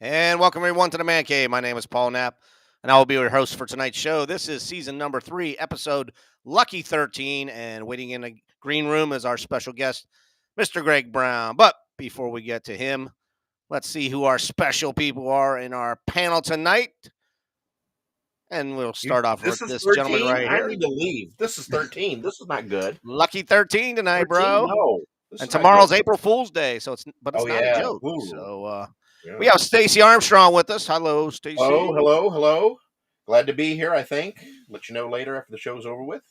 And welcome everyone to the Man Cave. My name is Paul Knapp, and I will be your host for tonight's show. This is season number 3, episode Lucky 13, and waiting in the green room is our special guest, Mr. Greg Brown. But before we get to him, let's see who our special people are in our panel tonight. And we'll start off with This is this 13? gentleman right I here. need to leave. This is 13. This is not good. Lucky 13 tonight, 13? bro. No. This And is not tomorrow's good. April Fool's Day, so it's not a joke. Ooh. So Yeah. we have Stacy Armstrong with us. Hello, Stacy. Hello. Glad to be here, I think. Let you know later after the show's over with.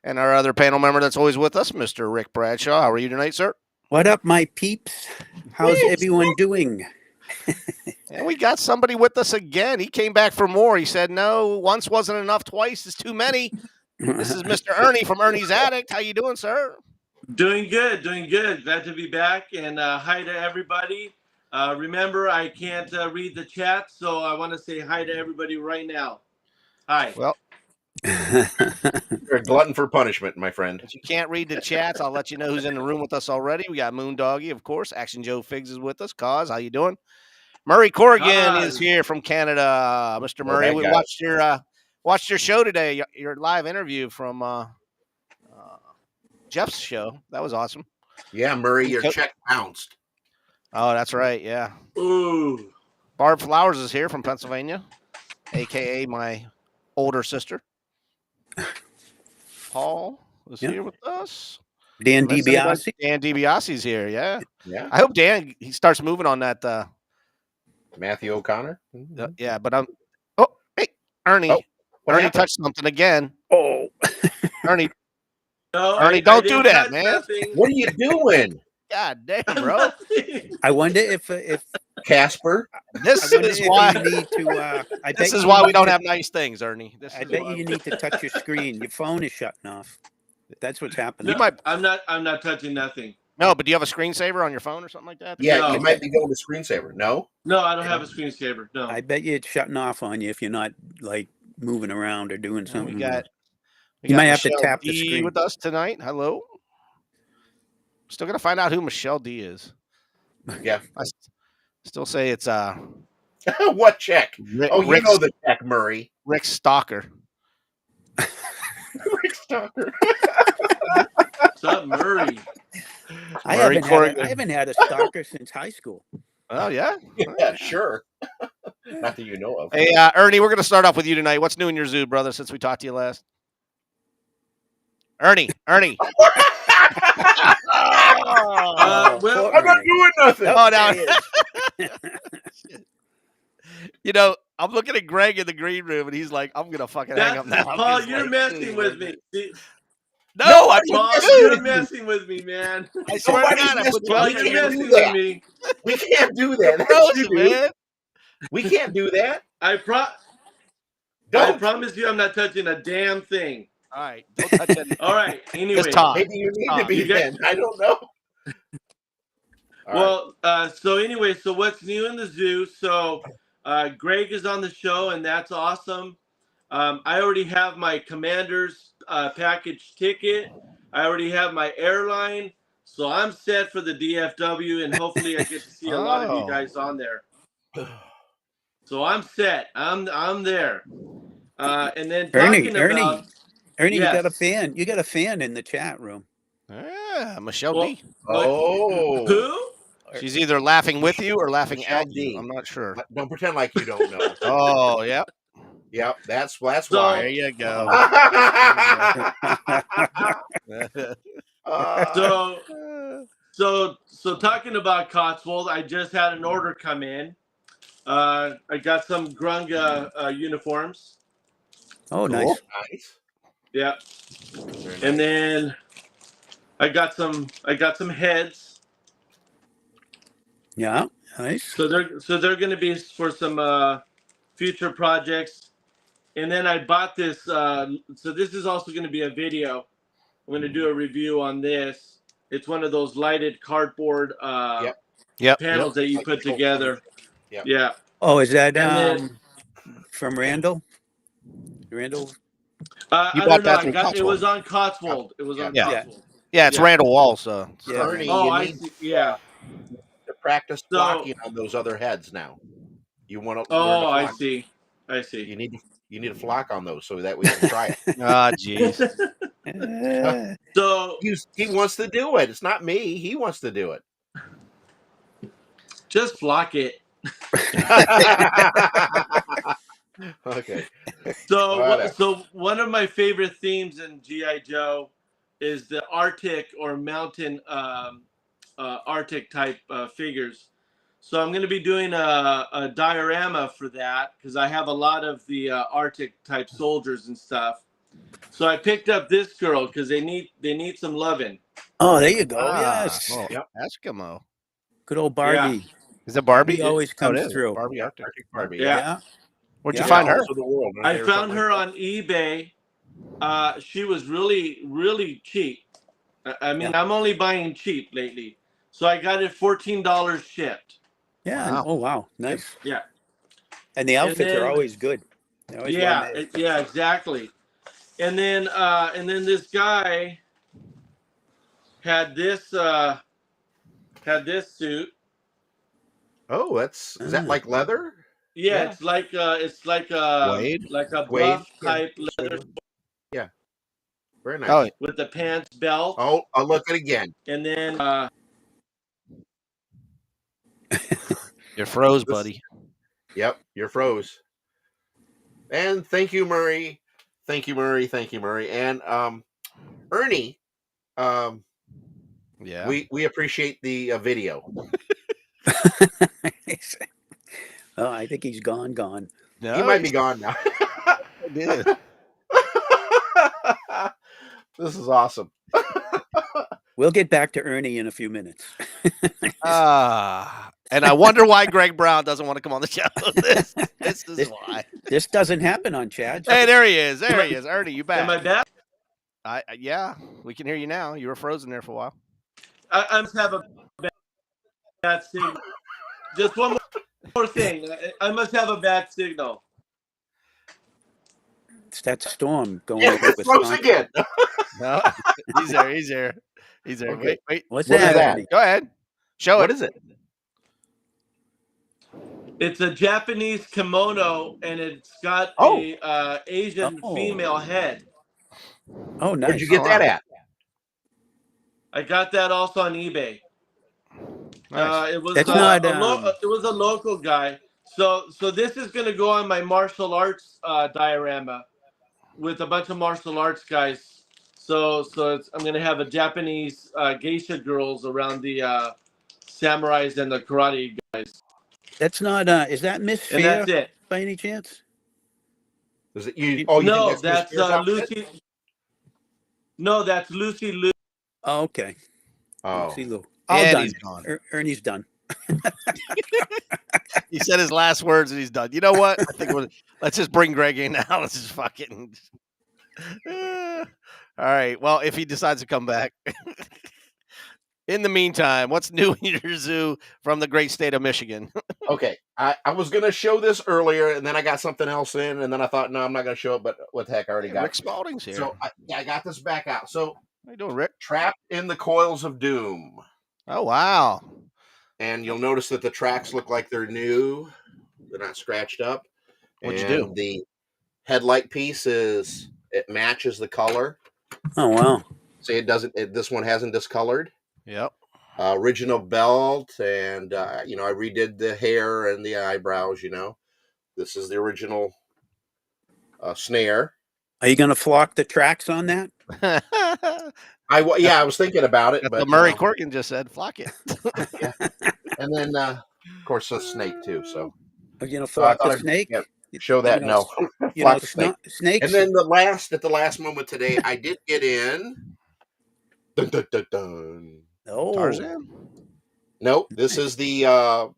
And our other panel member that's always with us, Mr. Rick Bradshaw. How are you tonight, sir? What up, my peeps? How's everyone doing? And we got somebody with us again. He came back for more. He said, no, once wasn't enough, twice is too many. This is Mr. Ernie from Ernie's Addict. How you doing, sir? Doing good. Glad to be back, and hi to everybody. Remember, I can't read the chat, so I want to say hi to everybody right now. Hi. Well, You're a glutton for punishment, my friend. if you can't read the chats, I'll let you know who's in the room with us already. We got Moon Doggy, of course. Action Joe Figs is with us. Cause, how you doing? Murray Corrigan is here from Canada. Mr. Murray, we watched your show today, your live interview from Jeff's show. That was awesome. Yeah, Murray, your check bounced. Oh, that's right. Yeah. Ooh. Barb Flowers is here from Pennsylvania, a.k.a. my older sister. Paul is here with us. Dan DiBiase. Dan DiBiase's here, yeah. Yeah. I hope Dan, he starts moving on that. Matthew O'Connor. Yeah, but I'm. Oh, hey, Ernie. Ernie touched something again. Oh. Ernie. No, Ernie, don't do that, man. Nothing. What are you doing? God damn, bro. I wonder if Casper. This I wonder is if why. you need to. This is why we don't have nice things, Ernie. I bet you need to touch your screen. Your phone is shutting off. That's what's happening. No, I'm not touching nothing. No, but do you have a screensaver on your phone or something like that? Yeah, No. you might be going to screensaver. No? No, I don't have a screensaver. No. I bet you it's shutting off on you if you're not like moving around or doing something. You might have to Michelle tap the D screen with us tonight. Hello. Still gonna find out who Michelle D is. Yeah. I still say it's What check? Rick, Oh, you know the check, Murray. Rick Stalker. Rick Stalker. What's up, Murray? I haven't had a stalker since high school. Oh yeah. Yeah, sure. Not that you know of. Hey, Ernie, we're gonna start off with you tonight. What's new in your zoo, brother? Since we talked to you last. Ernie. Well, I'm not doing nothing. Oh, no. You know, I'm looking at Greg in the green room, and he's like, "I'm gonna fucking hang up now." Paul, you're messing with me. No, I Paul, didn't. you're messing with me, man. I swear to God, I put Paul, We you're can't messing do with that. me. We can't do that. That's Told you, you, man. We can't do that. I promise you I'm not touching a damn thing. All right, don't touch anything. All right, anyway. Just talk. Maybe you need to Talk. be then. I don't know. All Well, so anyway, so what's new in the zoo? So Greg is on the show, and that's awesome. I already have my commander's package ticket. I already have my airline. So I'm set for the DFW, and hopefully I get to see a lot of you guys on there. So I'm set. I'm there. And then talking about Ernie, yes. you got a fan. You got a fan in the chat room. Yeah, Michelle D. Oh. Who? She's either laughing with you or laughing Michelle at you. D. I'm not sure. Don't pretend like you don't know. Oh, yep. Yep, that's There why. you go. So talking about Cotswold, I just had an order come in. I got some Grunga uniforms. Oh, nice. Nice. Yeah. Very nice. And then I got some heads. Yeah, nice. So they're going to be for some future projects. And then I bought this. So this is also going to be a video. I'm going to do a review on this. It's one of those lighted cardboard panels that you put together. Yep. Yeah. Oh, is that And from Randall? Randall? I You don't bought that know. through It was on Cotswold. It was on Yeah. Cotswold. Yeah, it's Randall Wall. So Yeah. Ernie, Oh, you I need see. Yeah. to practice So- flocking on those other heads now. You want to learn Oh, to I flock. see. I see. You need to flock on those so that we can try it. Ah, jeez. So He wants to do it. It's not me. He wants to do it. just flock it. Okay. So Whatever. so one of my favorite themes in GI Joe is the Arctic or mountain Arctic type figures. So I'm going to be doing a diorama for that because I have a lot of the Arctic type soldiers and stuff. So I picked up this girl because they need some loving. Oh, there you go. Ah, Yes. well, Yep. Eskimo. Good old Barbie. Is it Barbie? Barbie always Oh, it comes is. through. Barbie Yeah, Arctic. Arctic Barbie. Yeah. Yeah. Where'd Yeah. you find her? Also the world. I or found something her like on eBay. She was really cheap. I mean, I'm only buying cheap lately. So I got it $14 shipped. Yeah. Wow. Oh, wow. Nice. Yeah. And the outfits then- are always good. They're always well made. Yeah, exactly. And then this guy had this suit. Oh, is that like leather? Yeah, Yeah. it's like Wade? a Wade, buff type leather Yeah. Very nice. Oh, with the pants belt. Oh, I'll look at it again. And then you're froze, buddy. Yep, you're froze. And thank you, Murray. Thank you, Murray. Thank you, Murray. And Ernie, Yeah. we appreciate the video. Oh, I think he's gone. No, He might be gone now. did. This is awesome. We'll get back to Ernie in a few minutes. And I wonder why Greg Brown doesn't want to come on the show. This is why. This doesn't happen on Chad. Hey, there he is. There he is. Ernie, you back? am I back? Yeah, we can hear you now. You were frozen there for a while. I must have a bad signal. Just one more thing. I must have a bad signal. It's that storm going Yeah, over it's froze Wisconsin. again. No, he's there. He's there. Okay. Wait. What's What is that? that? Ernie? Go ahead. Show What it. is it? It's a Japanese kimono, and it's got Oh. a Asian Oh. female head. Oh, nice. Where'd you get Oh, that wow. at? I got that also on eBay. Nice. It was That's not, it was a local guy. So this is going to go on my martial arts diorama with a bunch of martial arts guys. So I'm going to have a Japanese geisha girls around the samurais and the karate guys. That's not. Is that Miss And Fear that's it. by any chance? Is it you? Oh, you No, think that's that's Miss Spears' outfit? Lucy. No, that's Lucy Lou. Oh, okay. Oh, See Lou. All And done. he's gone. Ernie's done. He said his last words and he's done. You know what? I think let's just bring Greg in now. Let's just fucking. All right. Well, if he decides to come back. In the meantime, what's new in your zoo from the great state of Michigan? okay. I was gonna show this earlier, and then I got something else in, and then I thought, no, I'm not gonna show it. But what the heck, I already got Rick it. Spalding's here. So I got this back out. So How you doing, Rick? Trapped in the Coils of Doom, Oh, wow. and you'll notice that the tracks look like they're new. They're not scratched up. What'd you And do? the headlight piece it matches the color. Oh wow. See, it doesn't. This one hasn't discolored. Yep. Original belt, and I redid the hair and the eyebrows. This is the original snare. Are you going to flock the tracks on that? I was thinking about it, That's but what Murray Corkin just said. Flock it. and then of course the snake too. So Are you going to flock thought the I'd- snake? yeah, show that. You know, No, You know, Flock the snake. snakes. And then at the last moment today, I did get in. Dun, dun, dun, dun. Oh, Tarzan? Nope, this is the what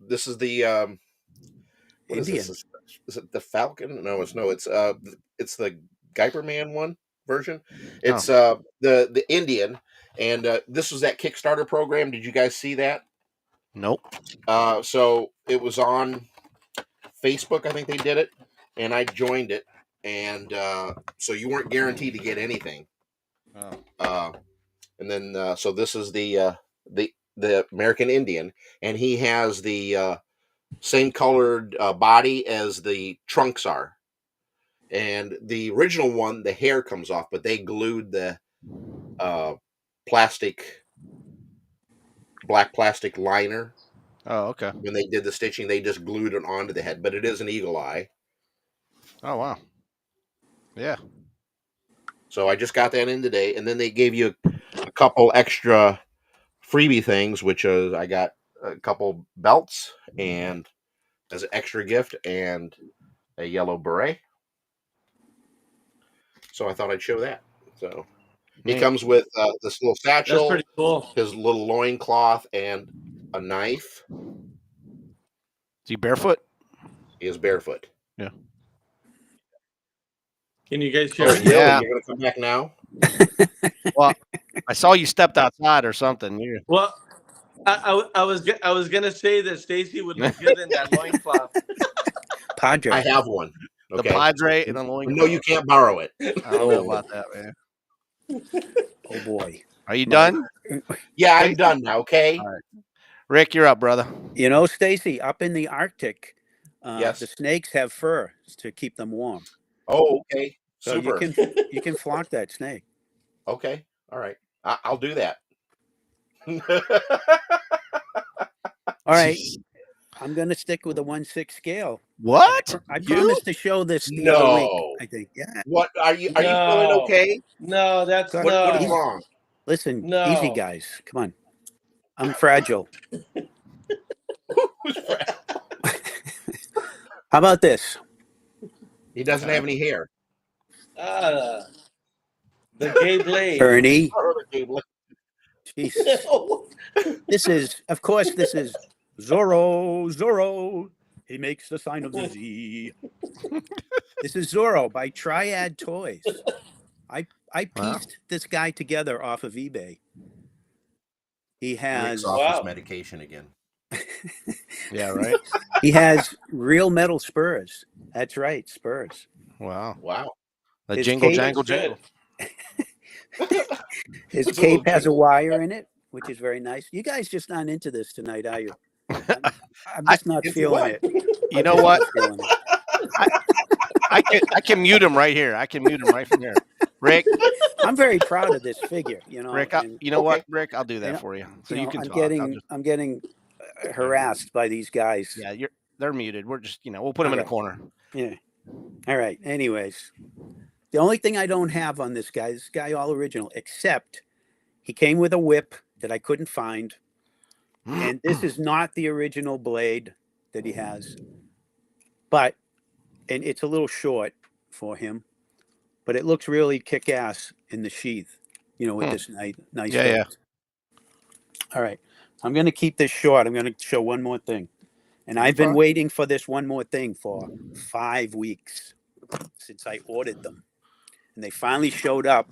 is Indian. this? Is it the Falcon? No, it's the Guyperman one version. It's the Indian, and this was that Kickstarter program. Did you guys see that? Nope. So it was on Facebook, I think they did it, and I joined it, and so you weren't guaranteed to get anything. Oh. And then so this is the the American Indian, and he has the same colored body as the trunks are. And the original one, the hair comes off, but they glued the black plastic liner. Oh, okay. When they did the stitching, they just glued it onto the head, but it is an eagle eye. Oh, wow. Yeah. So I just got that in today, and then they gave you a couple extra freebie things, which is I got a couple belts and as an extra gift and a yellow beret. So I thought I'd show that. So he Neat. comes with this little That's satchel, pretty cool. his little loincloth, and a knife. Is he barefoot? He is barefoot. Yeah. Can you guys Oh, hear me? really? Yeah. You're going to come back now? Well, I saw you stepped outside or something. You Well, I was gonna say that Stacy would look good in that loincloth. Padre. I have one. the Okay. Padre and the loin. No, you can't borrow it. I don't know about that, man. Oh boy. Are you done? Yeah, I'm done now. Okay. All right. Rick, you're up, brother. You know, Stacy, up in the Arctic, Yes. the snakes have fur to keep them warm. Oh, okay. So Super. you can flock that snake. Okay. All right. I'll do that. All right. I'm going to stick with the 1/6 scale. What? I You? promised to show this the other No. week, I think. Yeah. What are you feeling No. okay? No, that's What- What is no. wrong? Listen, No. easy, guys. Come on. I'm fragile. Who's Fred? How about this? He doesn't have any hair. The gay blade. Ernie. Okay, Jeez. This is Zorro. He makes the sign of the Z. This is Zorro by Triad Toys. I pieced this guy together off of eBay. He has Wow. his medication again. Yeah, right. he has real metal spurs. That's right, spurs. Wow. Wow. The His jingle, cape jangle, is good. jangle. His It's a cape little has a jingle. wire in it, which is very nice. You guys just not into this tonight, are you? I'm just not into feeling what? it. You know what? Not feeling it. I can mute him right here. I can mute him right from here. Rick, I'm very proud of this figure. You know, Rick, and, you know what, Okay. Rick? I'll do that You know- for you. So you you know, can I'm talk. I'll getting just- I'm getting harassed by these guys. yeah, they're muted. We're just, we'll put them in a Okay. corner. Yeah. All right. Anyways, the only thing I don't have on this guy all original, except he came with a whip that I couldn't find. And this is not the original blade that he has, and it's a little short for him, but it looks really kick-ass in the sheath, with this nice Yeah, hilt. All right. I'm going to keep this short. I'm going to show one more thing. And I've been waiting for this one more thing for 5 weeks since I ordered them. And they finally showed up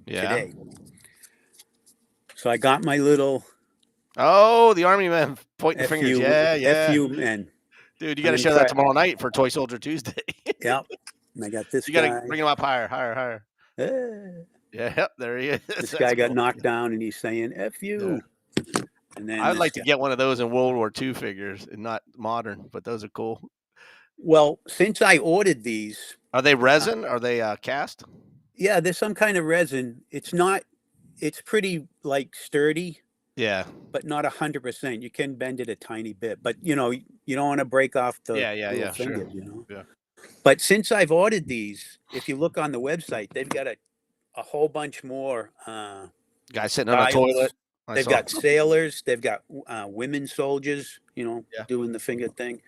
today. So I got my little Oh, the army men pointing fingers. FU, Yeah. FU men. Dude, you got to I'm show that impressed. tomorrow night for Toy Soldier Tuesday. Yep. And I got this You got guy. to bring him up higher. Eh. Yeah, there he is. This That's guy got cool. knocked down and he's saying F you. And then I would this like to guy- get one of those in World War II figures and not modern, but those are cool. Well, since I ordered these, Are they resin? Are they cast? yeah, there's some kind of resin. It's pretty like sturdy, Yeah. but not 100%. You can bend it a tiny bit, but you don't want to break off the Yeah, little sure. finger, Yeah. But since I've ordered these, if you look on the website, they've got a whole bunch more. Guy sitting on a styles. toilet. I They've saw. got sailors. They've got women soldiers, Yeah. doing the finger thing.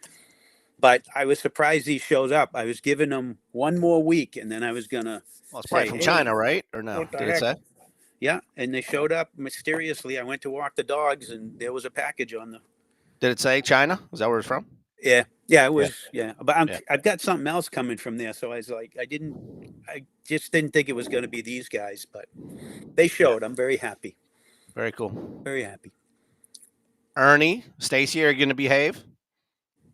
But I was surprised he shows up. I was giving him one more week, and then I was gonna. Well, it's probably say, from "Hey, China, right? Or no? what the Did it heck?" say? Yeah, and they showed up mysteriously. I went to walk the dogs, and there was a package on the. Did it say China? Is that where it's from? Yeah, it was. Yeah, but Yeah. I've got something else coming from there, so I was like, I just didn't think it was going to be these guys, but they showed. I'm very happy. Very cool. Very happy. Ernie, Stacy, are you going to behave?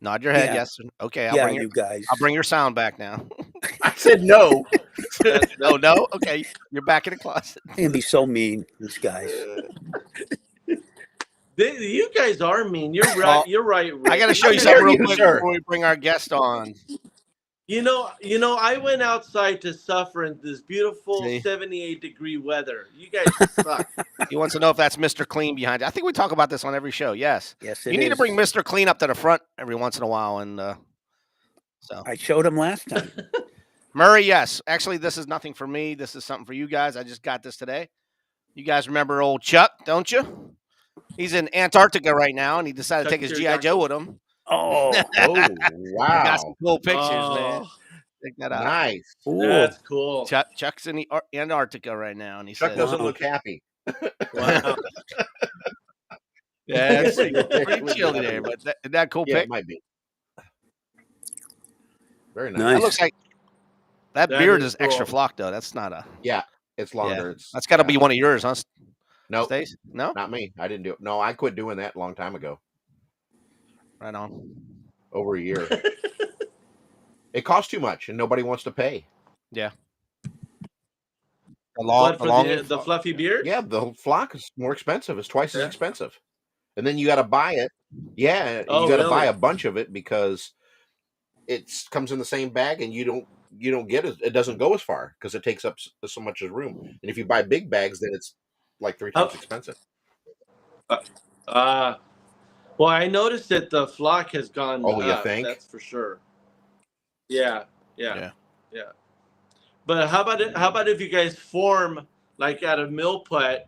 Nod your head. Yeah. Yes. Okay. Yeah, you guys. I'll bring your sound back now. I said no. No. Okay. You're back in the closet. They can be so mean, these guys. You guys are mean. You're right. Well, You're right, Rick. I got to show you How something dare real you, quick sir? before we bring our guest on. You know, I went outside to suffer in this beautiful See? 78-degree weather. You guys suck. He wants to know if that's Mr. Clean behind you. I think we talk about this on every show. Yes. Yes, You need to bring Mr. Clean up to the front every once in a while. And so I showed him last time. Murray, yes. Actually, this is nothing for me. This is something for you guys. I just got this today. You guys remember old Chuck, don't you? He's in Antarctica right now, and he decided to take his G.I. Joe with him. Oh, Oh, He got wow. some cool pictures, man. Oh, Check that out. Nice. that's cool. Chuck's in the Antarctica right now, and he Chuck said, doesn't look happy. Wow. "Yeah, it's Pretty pretty chilly there, but isn't that cool Yeah, pic? it might be. Very nice. Nice. That looks like that That beard is is extra cool. flock though. That's not a. Yeah, it's longer. Yeah. It's That's got to be one of yours, huh? no, Stace? No, not me. I didn't do it. No, I quit doing that a long time ago. right on. Over a year. It costs too much, and nobody wants to pay. Yeah. What, for the fluffy beard? Yeah, the flock is more expensive. It's twice as Yeah. expensive, and then you got to buy it. Yeah, Oh, you got to buy really? a bunch of it because it comes in the same bag, and you don't get it. It doesn't go as far because it takes up so much room. And if you buy big bags, then it's like 3 times expensive. Well, I noticed that the flock has gone Oh, you up. think? That's for sure. Yeah. Yeah. But how about if you guys form like out of millput,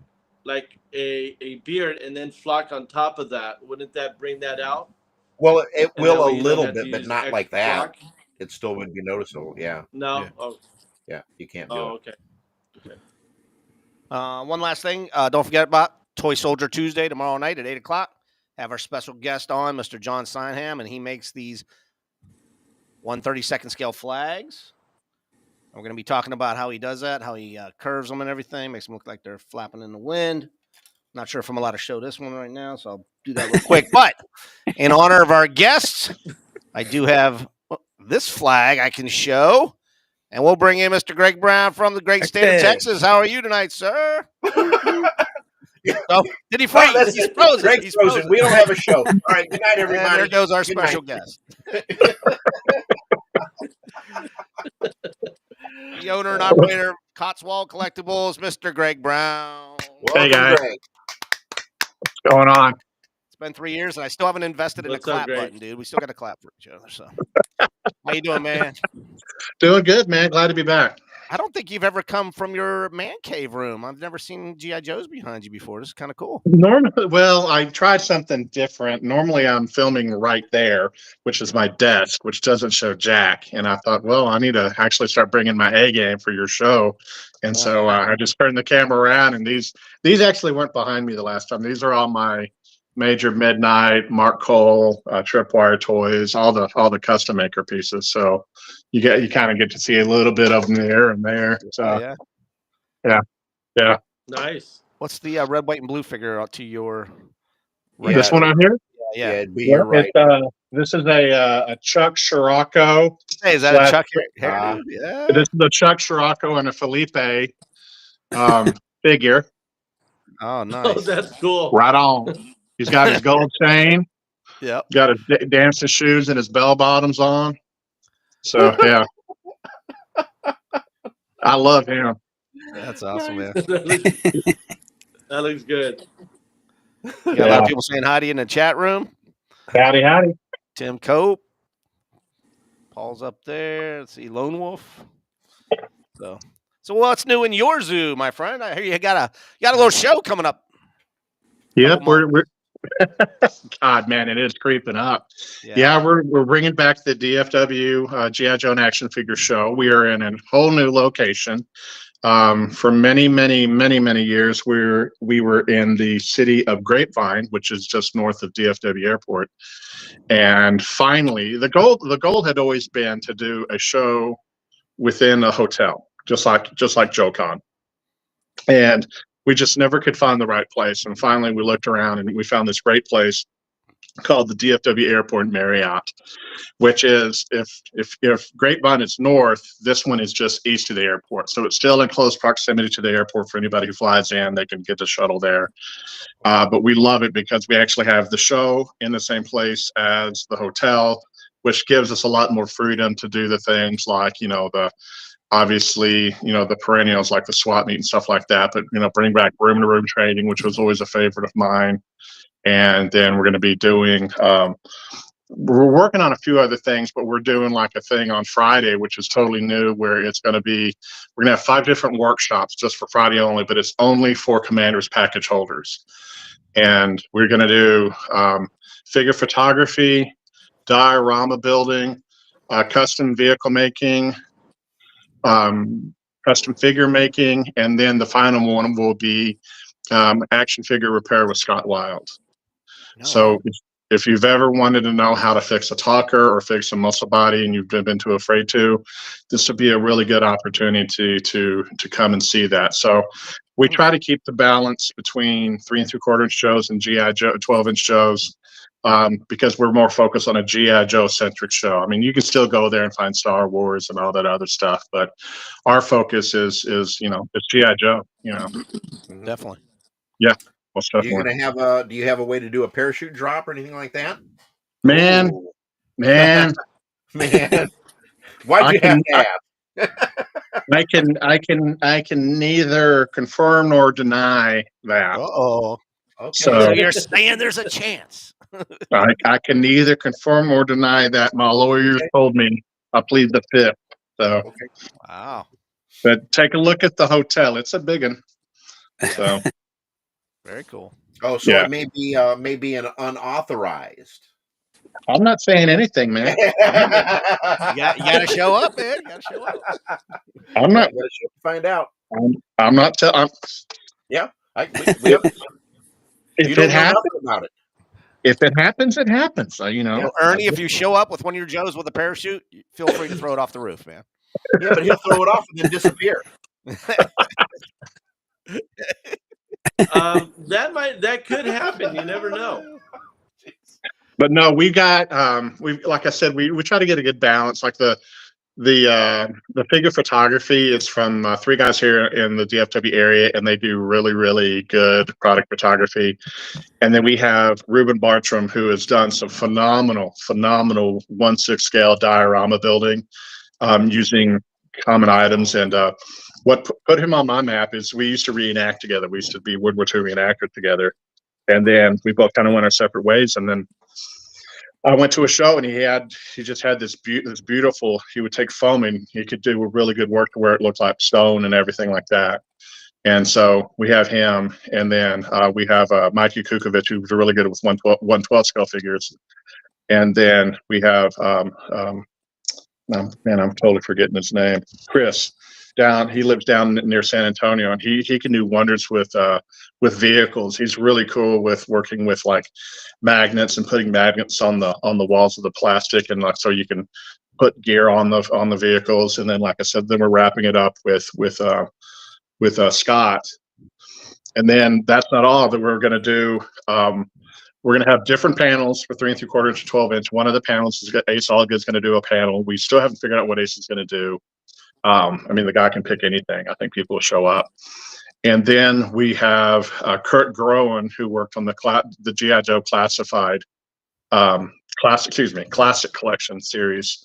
like a beard, and then flock on top of that? Wouldn't that bring that out? Well, it And that will way a you don't little have to bit, but use not like extra that. flock? It still would be noticeable. Yeah, No. Yeah. Oh. yeah, you can't do Oh. it. Okay. One last thing. Don't forget about Toy Soldier Tuesday tomorrow night at 8:00. Have our special guest on, Mr. John Steinham, and he makes these 1/32 scale flags. We're going to be talking about how he does that, how he curves them and everything, makes them look like they're flapping in the wind. Not sure if I'm allowed to show this one right now, so I'll do that real quick. But in honor of our guests, I do have this flag I can show. And we'll bring in Mr. Greg Brown from the great state of Texas. How are you tonight, sir? Oh, did he freeze? That's He's frozen. Greg's He's frozen. We don't have a show. All right, good night, And everybody. there goes our Good special night. guest. The owner and operator of Cotswold Collectibles, Mr. Greg Brown. Welcome, guys. Greg. What's going on? It's been 3 years, and I still haven't invested in What's the up, clap Greg? button, dude. We still got to clap for each other. So, how you doing, man? Doing good, man. Glad to be back. I don't think you've ever come from your man cave room. I've never seen G.I. Joes behind you before. This is kind of cool. Normally, well, I tried something different. Normally, I'm filming right there, which is my desk, which doesn't show Jack. And I thought, well, I need to actually start bringing my A game for your show. And so I just turned the camera around, and these actually weren't behind me the last time. These are all my Major Midnight, Mark Cole, Tripwire toys, all the custom maker pieces. So you kind of get to see a little bit of them there and there. So Yeah. Nice. What's the red, white, and blue figure to your Yeah. this one on here. Yeah. it'd be your right. This is a Chuck Scirocco. Hey, is that a Chuck hairdo? Yeah. This is a Chuck Scirocco and a Felipe figure. Oh, Oh, nice. that's cool. Right on. He's got his gold chain, Yep. got his dancing shoes and his bell bottoms on. So yeah, I love him. That's awesome, man. That looks good. You got a lot of people saying hi to you in the chat room. Howdy, howdy. Tim Cope. Paul's up there. Let's see, Lone Wolf. So what's new in your zoo, my friend? I hear you got a little show coming up. Yep, we're God, man, it is creeping up. Yeah, we're bringing back the DFW G.I. Joe action figure show. We are in a whole new location. For many years, we were in the city of Grapevine, which is just north of DFW Airport. And finally, the goal had always been to do a show within a hotel, just like JoeCon. And we just never could find the right place. And finally, we looked around and we found this great place called the DFW Airport Marriott, which is if Grapevine is north, this one is just east of the airport. So it's still in close proximity to the airport for anybody who flies in. They can get the shuttle there. But we love it because we actually have the show in the same place as the hotel, which gives us a lot more freedom to do the things like, obviously, the perennials like the swap meet and stuff like that, but, bring back room to room trading, which was always a favorite of mine. And then we're going to be doing, we're working on a few other things, but we're doing like a thing on Friday, which is totally new, where it's going to be, we're going to have 5 different workshops just for Friday only, but it's only for Commanders package holders. And we're going to do figure photography, diorama building, custom vehicle making, custom figure making, and then the final one will be action figure repair with Scott Wild. So if you've ever wanted to know how to fix a talker or fix a muscle body and you've been too afraid to, this would be a really good opportunity to come and see that. So we try to keep the balance between 3 3/4 inch shows and GI Joe 12-inch shows, because we're more focused on a GI Joe centric show. I mean, you can still go there and find Star Wars and all that other stuff, but our focus is it's GI Joe. Definitely. Yeah. Do you have a way to do a parachute drop or anything like that? Man. Why'd you have to ask? I can neither confirm nor deny that. Uh-oh. Okay. So you're saying there's a chance. I can neither confirm or deny that. My lawyers told me I plead the fifth. So Wow. But take a look at the hotel. It's a big one. So very cool. Oh, so it may be an unauthorized. I'm not saying anything, man. you got to show up, man. You got to show up. I'm not. You gotta find out. I'm not telling. Yeah. If it happens, about it. If it happens, it happens. Ernie, if you show up with one of your Joes with a parachute, feel free to throw it off the roof, man. Yeah, but he'll throw it off and then disappear. That could happen. You never know. But no, we got like I said, we try to get a good balance. Like the figure photography is from 3 guys here in the DFW area, and they do really, really good product photography. And then we have Ruben Bartram, who has done some phenomenal 1/6 scale diorama building using common items. And what put him on my map is we used to reenact together. We used to be World War II reenactors together. And then we both kind of went our separate ways. And then I went to a show, and he just had this beautiful. He would take foam and he could do really good work to where it looked like stone and everything like that. And so we have him, and then we have Mikey Kukovic, who's really good with 1/12 scale figures. And then we have I'm totally forgetting his name. Chris. He lives down near San Antonio, and he can do wonders with vehicles. He's really cool with working with like magnets and putting magnets on the walls of the plastic, and like so you can put gear on the vehicles. And then, like I said, then we're wrapping it up with Scott. And then that's not all that we're going to do. We're going to have different panels for 3 3/4 inch and 12-inch. One of the panels is Ace Allgood's going to do a panel. We still haven't figured out what Ace is going to do. The guy can pick anything. I think people will show up. And then we have Kurt Groen, who worked on the G.I. Joe classic collection series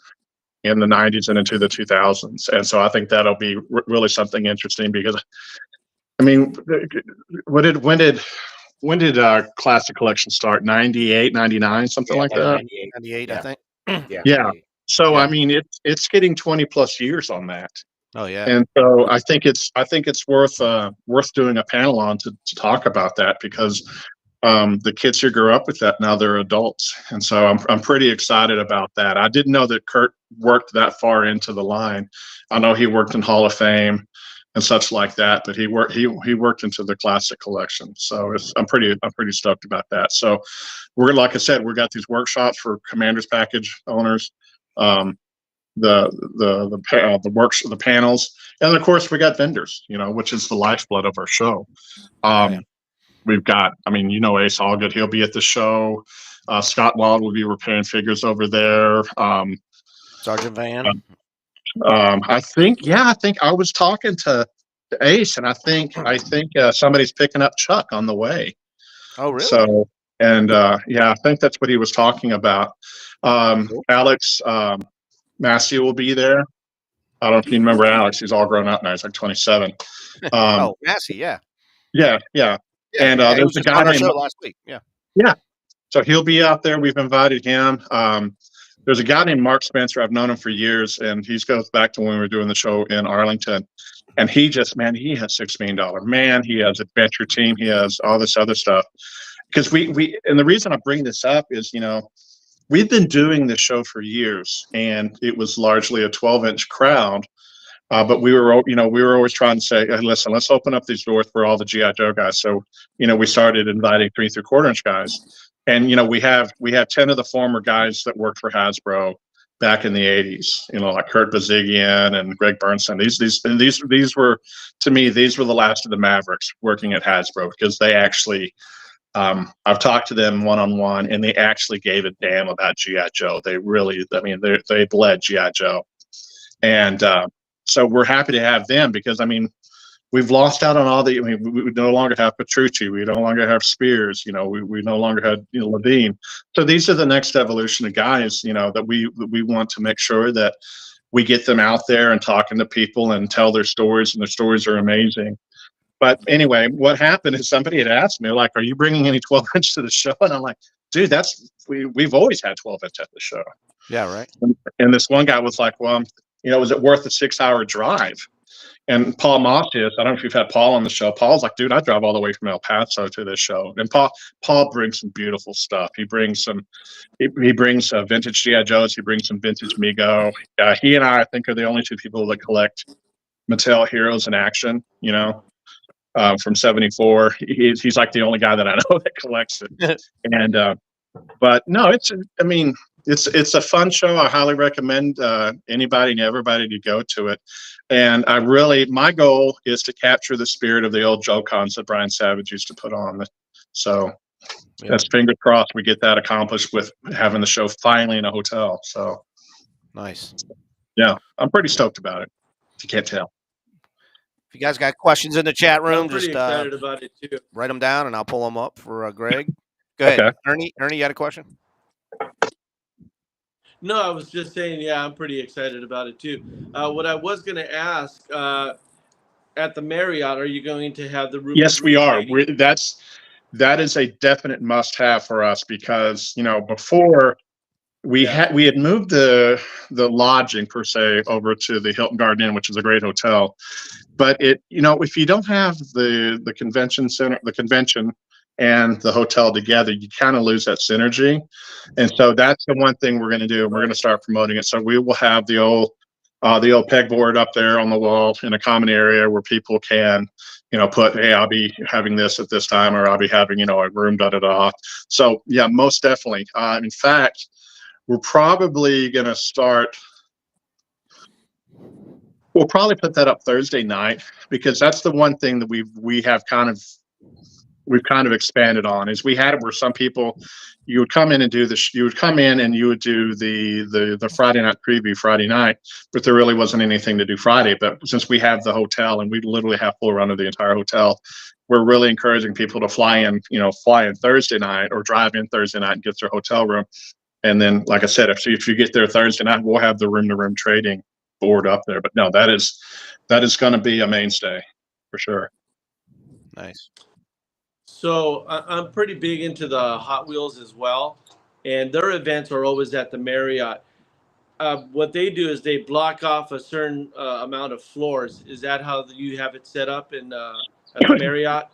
in the 90s and into the 2000s. And so I think that'll be really something interesting because, when did classic collection start? 98, 99, something like that? 98, I think. Yeah. So it's getting 20 plus years on that. Oh yeah. And so I think it's worth doing a panel on to talk about that, because the kids who grew up with that, now they're adults. And so I'm pretty excited about that. I didn't know that Kurt worked that far into the line. I know he worked in Hall of Fame and such like that, but he worked into the classic collection. So I'm pretty stoked about that. So like I said, we got these workshops for Commanders package owners. The panels, and of course we got vendors, which is the lifeblood of our show. We've got, Ace Allgood, he'll be at the show. Scott Wild will be repairing figures over there. Sergeant Van. I think I was talking to Ace, and I think somebody's picking up Chuck on the way. Oh, really? So, and I think that's what he was talking about. Cool. Alex Massey will be there. I don't know if you remember Alex. He's all grown up now. He's like 27. Oh, Massey, yeah. Yeah. And he there's was a just guy on our named show last week. Yeah. Yeah. So he'll be out there. We've invited him. There's a guy named Mark Spencer. I've known him for years, and he goes back to when we were doing the show in Arlington. And he has $6 million. Man, he has Adventure Team. He has all this other stuff. Because and the reason I bring this up is, we've been doing this show for years, and it was largely a 12-inch crowd. But we were always trying to say, hey, listen, let's open up these doors for all the G.I. Joe guys. So, we started inviting 3 3/4-inch guys. And, we have 10 of the former guys that worked for Hasbro back in the 80s, like Kurt Bazigian and Greg Bernstein. These were, to me, these were the last of the Mavericks working at Hasbro, because they actually, I've talked to them one-on-one, and they actually gave a damn about G.I. Joe. They really, they bled G.I. Joe. And so we're happy to have them, because, we've lost out on all we no longer have Petrucci. We no longer have Spears. We no longer have Levine. So these are the next evolution of guys, that we want to make sure that we get them out there and talking to people and tell their stories, and their stories are amazing. But anyway, what happened is somebody had asked me, like, are you bringing any 12-inch to the show? And I'm like, dude, we've always had 12-inch at the show. Yeah, right. And this one guy was like, well, is it worth a 6-hour drive? And Paul Moss is, I don't know if you've had Paul on the show. Paul's like, dude, I drive all the way from El Paso to this show. And Paul brings some beautiful stuff. He brings vintage G.I. Joes. He brings some vintage Mego. He and I think, are the only 2 people that collect Mattel Heroes in Action, from 74. He's like the only guy that I know that collects it. And, but no, it's a fun show. I highly recommend anybody and everybody to go to it. And my goal is to capture the spirit of the old Joe Cons that Brian Savage used to put on. So that's fingers crossed we get that accomplished with having the show finally in a hotel. So nice. Yeah, I'm pretty stoked about it, if you can't tell. If you guys got questions in the chat room, I'm pretty excited about it too. Write them down, and I'll pull them up for Greg. Go ahead, okay. Ernie, you got a question? No, I was just saying, yeah, I'm pretty excited about it too. What I was going to ask, at the Marriott, are you going to have the room? Yes, we are. That is a definite must-have for us, because before we had moved the lodging per se over to the Hilton Garden Inn, which is a great hotel, but if you don't have the convention center, the convention and the hotel together, you kind of lose that synergy. And so that's the one thing we're going to do. We're going to start promoting it. So we will have the old pegboard up there on the wall in a common area where people can, put, hey, I'll be having this at this time, or I'll be having, a room, da-da-da. So yeah, most definitely. In fact, we're probably going to start, we'll probably put that up Thursday night, because that's the one thing that we've kind of expanded on, is we had it where some people, you would come in and do this, you would come in and you would do the Friday night preview Friday night, but there really wasn't anything to do Friday. But since we have the hotel and we literally have full run of the entire hotel, we're really encouraging people to fly in Thursday night, or drive in Thursday night and get their hotel room. And then, like I said, if you get there Thursday night, we'll have the room-to-room trading board up there. But no, that is going to be a mainstay for sure. Nice. So I'm pretty big into the Hot Wheels as well, and their events are always at the Marriott. What they do is they block off a certain amount of floors. Is that how you have it set up at the Marriott?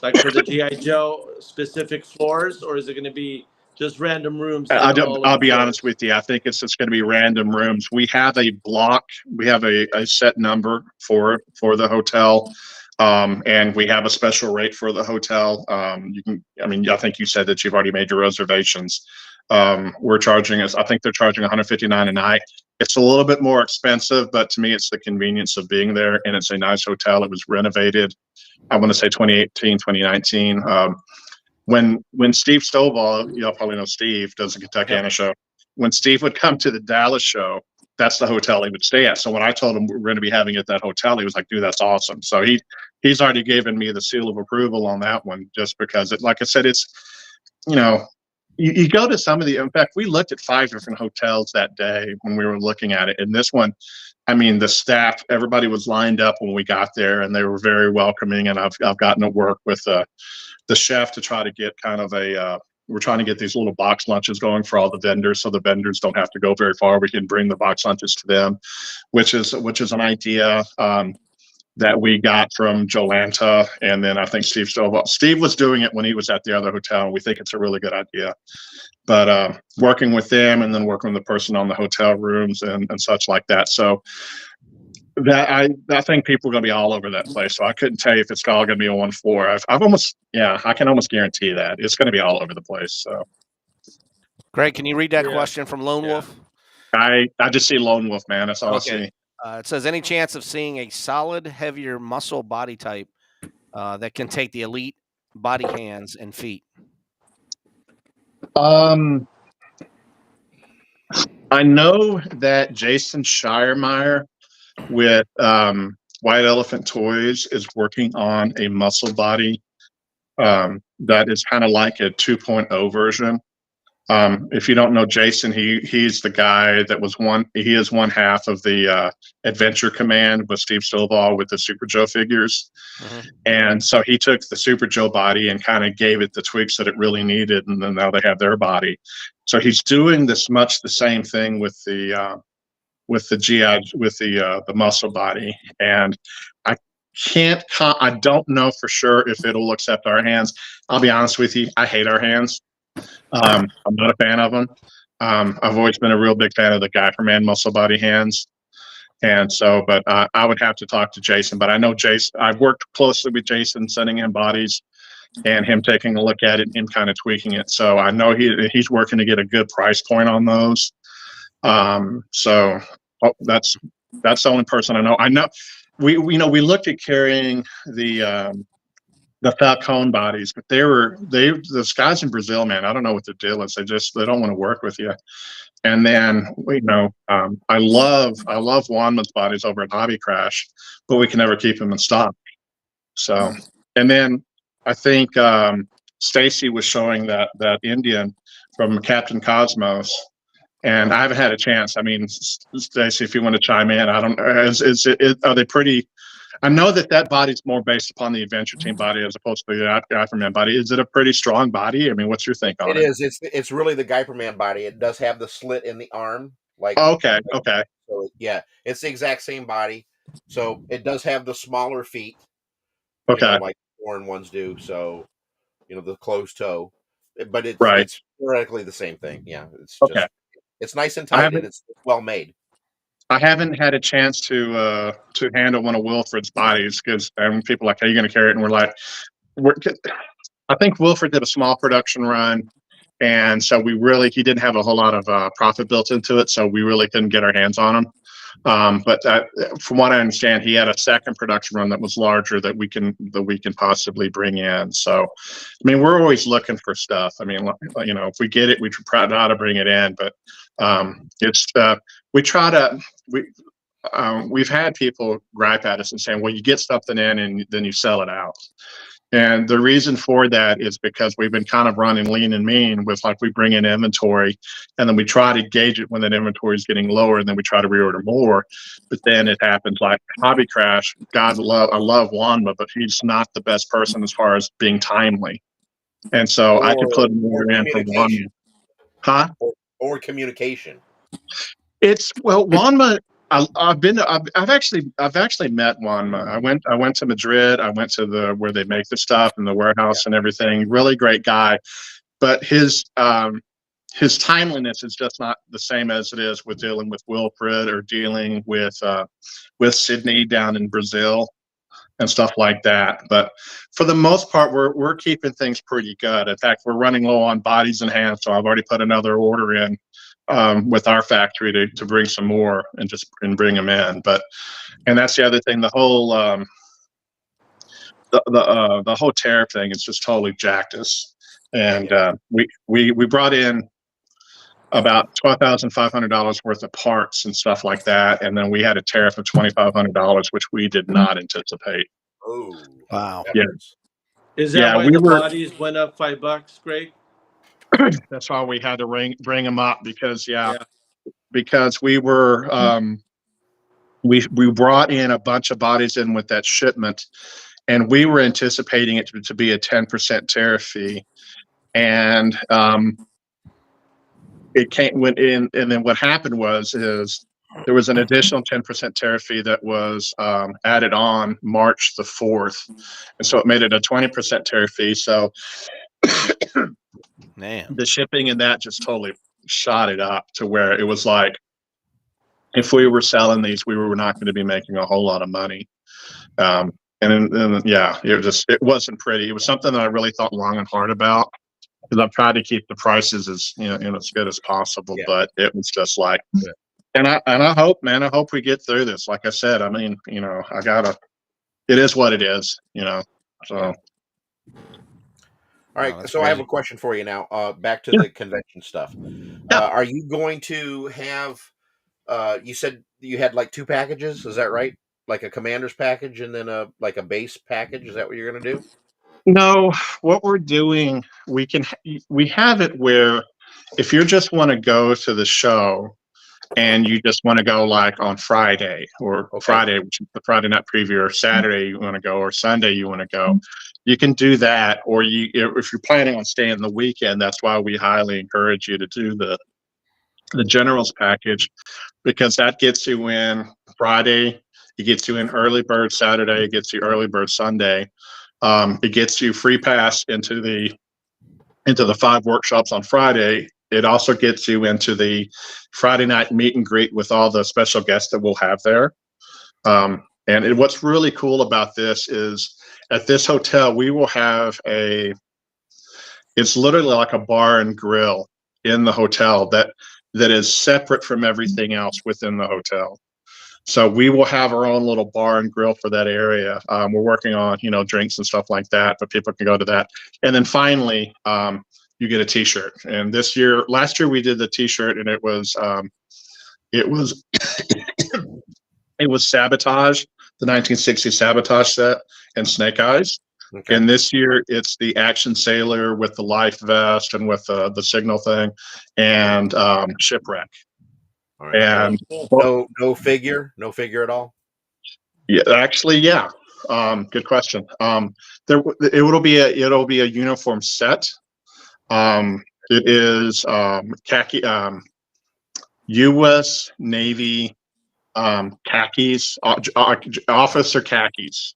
Like for the G.I. Joe specific floors, or is it going to be just random rooms? I'll be honest with you. I think it's just going to be random rooms. We have a block. We have a set number for the hotel. And we have a special rate for the hotel. I think you said that you've already made your reservations. We're charging I think they're charging $159 a night. It's a little bit more expensive, but to me, it's the convenience of being there, and it's a nice hotel. It was renovated, I want to say 2018, 2019. when Steve Stovall, y'all probably know Steve, does the Kentuckiana show. When Steve would come to the Dallas show, that's the hotel he would stay at. So when I told him we're going to be having it at that hotel, he was like, dude, that's awesome. So he's already given me the seal of approval on that one, just because like I said, it's, you go to some of in fact, we looked at 5 different hotels that day when we were looking at it. And this one, I mean, the staff, everybody was lined up when we got there, and they were very welcoming. And I've gotten to work with the chef to try to get kind of we're trying to get these little box lunches going for all the vendors, so the vendors don't have to go very far. We can bring the box lunches to them, which is an idea that we got from Jolanta, and then I think Steve was doing it when he was at the other hotel, and we think it's a really good idea. But working with them, and then working with the person on the hotel rooms and such like that. So that I think people are going to be all over that place. So I couldn't tell you if it's all going to be on one floor. I can almost guarantee that it's going to be all over the place. So, Greg, can you read that question from Lone Wolf? I just see Lone Wolf, man. That's all I see. It says, any chance of seeing a solid, heavier muscle body type that can take the elite body, hands, and feet? I know that Jason Shiremeyer with White Elephant Toys is working on a muscle body that is kind of like a 2.0 version. If you don't know Jason, he's the guy that he is one half of the Adventure Command with Steve Stovall with the Super Joe figures. Mm-hmm. And so he took the Super Joe body and kind of gave it the tweaks that it really needed, and then now they have their body. So he's doing much the same thing with the muscle body. And I don't know for sure if it'll accept our hands. I'll be honest with you, I hate our hands. I'm not a fan of them. I've always been a real big fan of the Guy from Man muscle body hands. And so, but I would have to talk to Jason. But I know Jason, I've worked closely with Jason, sending him bodies and him taking a look at it and kind of tweaking it. So I know he's working to get a good price point on those. So that's the only person I know. I know we looked at carrying the Falcone bodies, but those guys in Brazil, man, I don't know what the deal is. They don't want to work with you. And then I love Wanman's bodies over at Hobby Crash, but we can never keep them in stock. So, and then I think Stacy was showing that Indian from Captain Cosmos, and I haven't had a chance. I mean, Stacy, if you want to chime in, I don't. Are they pretty? I know that body's more based upon the Adventure Team body as opposed to the Guyperman body. Is it a pretty strong body? I mean, what's your think on it? It is. It's really the Guyperman body. It does have the slit in the arm. Okay. So, yeah, it's the exact same body. So it does have the smaller feet. Okay. Like foreign ones do. So, the closed toe. But it's theoretically the same thing. Yeah. It's just, it's nice and tight, and it's well made. I haven't had a chance to handle one of Wilfred's bodies because people are like, "How are you going to carry it?" And we're like, I think Wilfred did a small production run, and so he didn't have a whole lot of profit built into it, so we really couldn't get our hands on him. But from what I understand, he had a second production run that was larger that we can possibly bring in. So, I mean, we're always looking for stuff. I mean, if we get it, we try to bring it in. But we've had people gripe at us and saying, "Well, you get something in and then you sell it out." And the reason for that is because we've been kind of running lean and mean with we bring in inventory and then we try to gauge it when that inventory is getting lower and then we try to reorder more. But then it happens like Hobby Crash. I love Wanma, but he's not the best person as far as being timely. And so I could put more in for Wanma. Huh? Or communication. Wanma. I've actually met Wanma. I went to Madrid. I went to where they make the stuff and the warehouse and everything. Really great guy, but his timeliness is just not the same as it is with dealing with Wilfred or dealing with Sydney down in Brazil and stuff like that. But for the most part, we're keeping things pretty good. In fact, we're running low on bodies and hands, so I've already put another order in with our factory to bring some more and bring them in. And that's the other thing. The whole the whole tariff thing is just totally jacked us. and we brought in about $12,500 worth of parts and stuff like that, and then we had a tariff of $2,500, which we did not anticipate. Oh, wow! Yeah. Is that why the bodies went up $5, Greg? That's why we had to bring them up because because we were we brought in a bunch of bodies in with that shipment, and we were anticipating it to be a 10% tariff fee, and it went in, and then what happened is there was an additional 10% tariff fee that was added on March the 4th, and so it made it a 20% tariff fee. So Man, the shipping and that just totally shot it up to where it was like, if we were selling these, we were not going to be making a whole lot of money. And it wasn't pretty. It was something that I really thought long and hard about, because I've tried to keep the prices as as good as possible. But it was just like, and I hope, man, I hope we get through this. Like I said, I mean, it is what it is, So. All right, so crazy. I have a question for you now. Back to the convention stuff. Are you going to have? You said you had like 2 packages. Is that right? Like a commander's package and then a base package. Is that what you're going to do? No, what we're doing, we have it where if you just want to go to the show and you just want to go like on Friday or Friday, which is the Friday night preview, or Saturday you want to go, or Sunday you want to go, you can do that. Or if you're planning on staying the weekend, that's why we highly encourage you to do the generals package, because that gets you in Friday, it gets you in early bird Saturday, it gets you early bird Sunday. It gets you free pass into the 5 workshops on Friday. It also gets you into the Friday night meet and greet with all the special guests that we'll have there. And what's really cool about this is at this hotel, we will have it's literally like a bar and grill in the hotel that is separate from everything else within the hotel. So we will have our own little bar and grill for that area. We're working on, drinks and stuff like that, but people can go to that. And then finally, you get a T-shirt. And last year we did the T-shirt, and it was it was Sabotage, the 1960 Sabotage set, and Snake Eyes. Okay. And this year it's the Action Sailor with the life vest and with the signal thing, and Shipwreck. All right. And no figure at all. Yeah, actually, yeah. Good question. It'll be a uniform set. It is khaki, U.S. Navy khakis, officer khakis.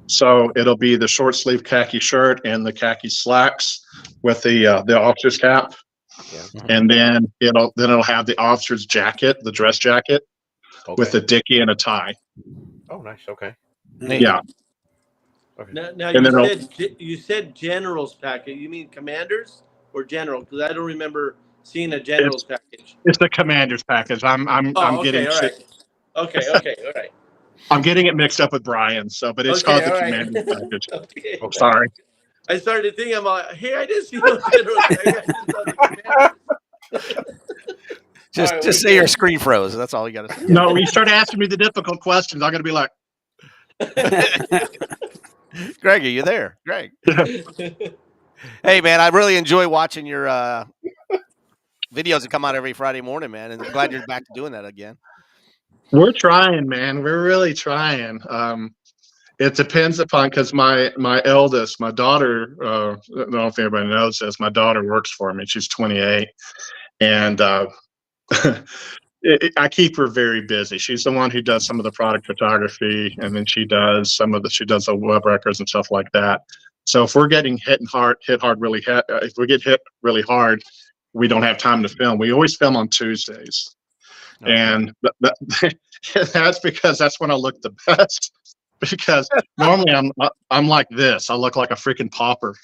So it'll be the short sleeve khaki shirt and the khaki slacks with the officer's cap. Yeah. And then it'll have the officer's jacket, the dress jacket, with a dicky and a tie. Oh, nice. Okay. Yeah. Okay. Now you said general's package. You mean commanders or general? Because I don't remember seeing a general's package. It's the commander's package. I'm getting all right. Okay. All right. I'm getting it mixed up with Brian. But it's called the commander's package. Okay. Sorry. I started thinking, I'm like, hey, I didn't see no general's package. Just say your screen froze. That's all you got to say. No, when you start asking me the difficult questions, I'm going to be like, Greg, are you there? Greg. Hey, man, I really enjoy watching your videos that come out every Friday morning, man. And I'm glad you're back to doing that again. We're trying, man. We're really trying. It depends upon, because my eldest, my daughter, I don't know if anybody knows this, my daughter works for me. She's 28. And I keep her very busy. She's the one who does some of the product photography, and then she does the web records and stuff like that. So if we're getting hit hard really hard, if we get hit really hard, we don't have time to film. We always film on Tuesdays. Okay. And that's because that's when I look the best. Because normally I'm like this. I look like a freaking pauper.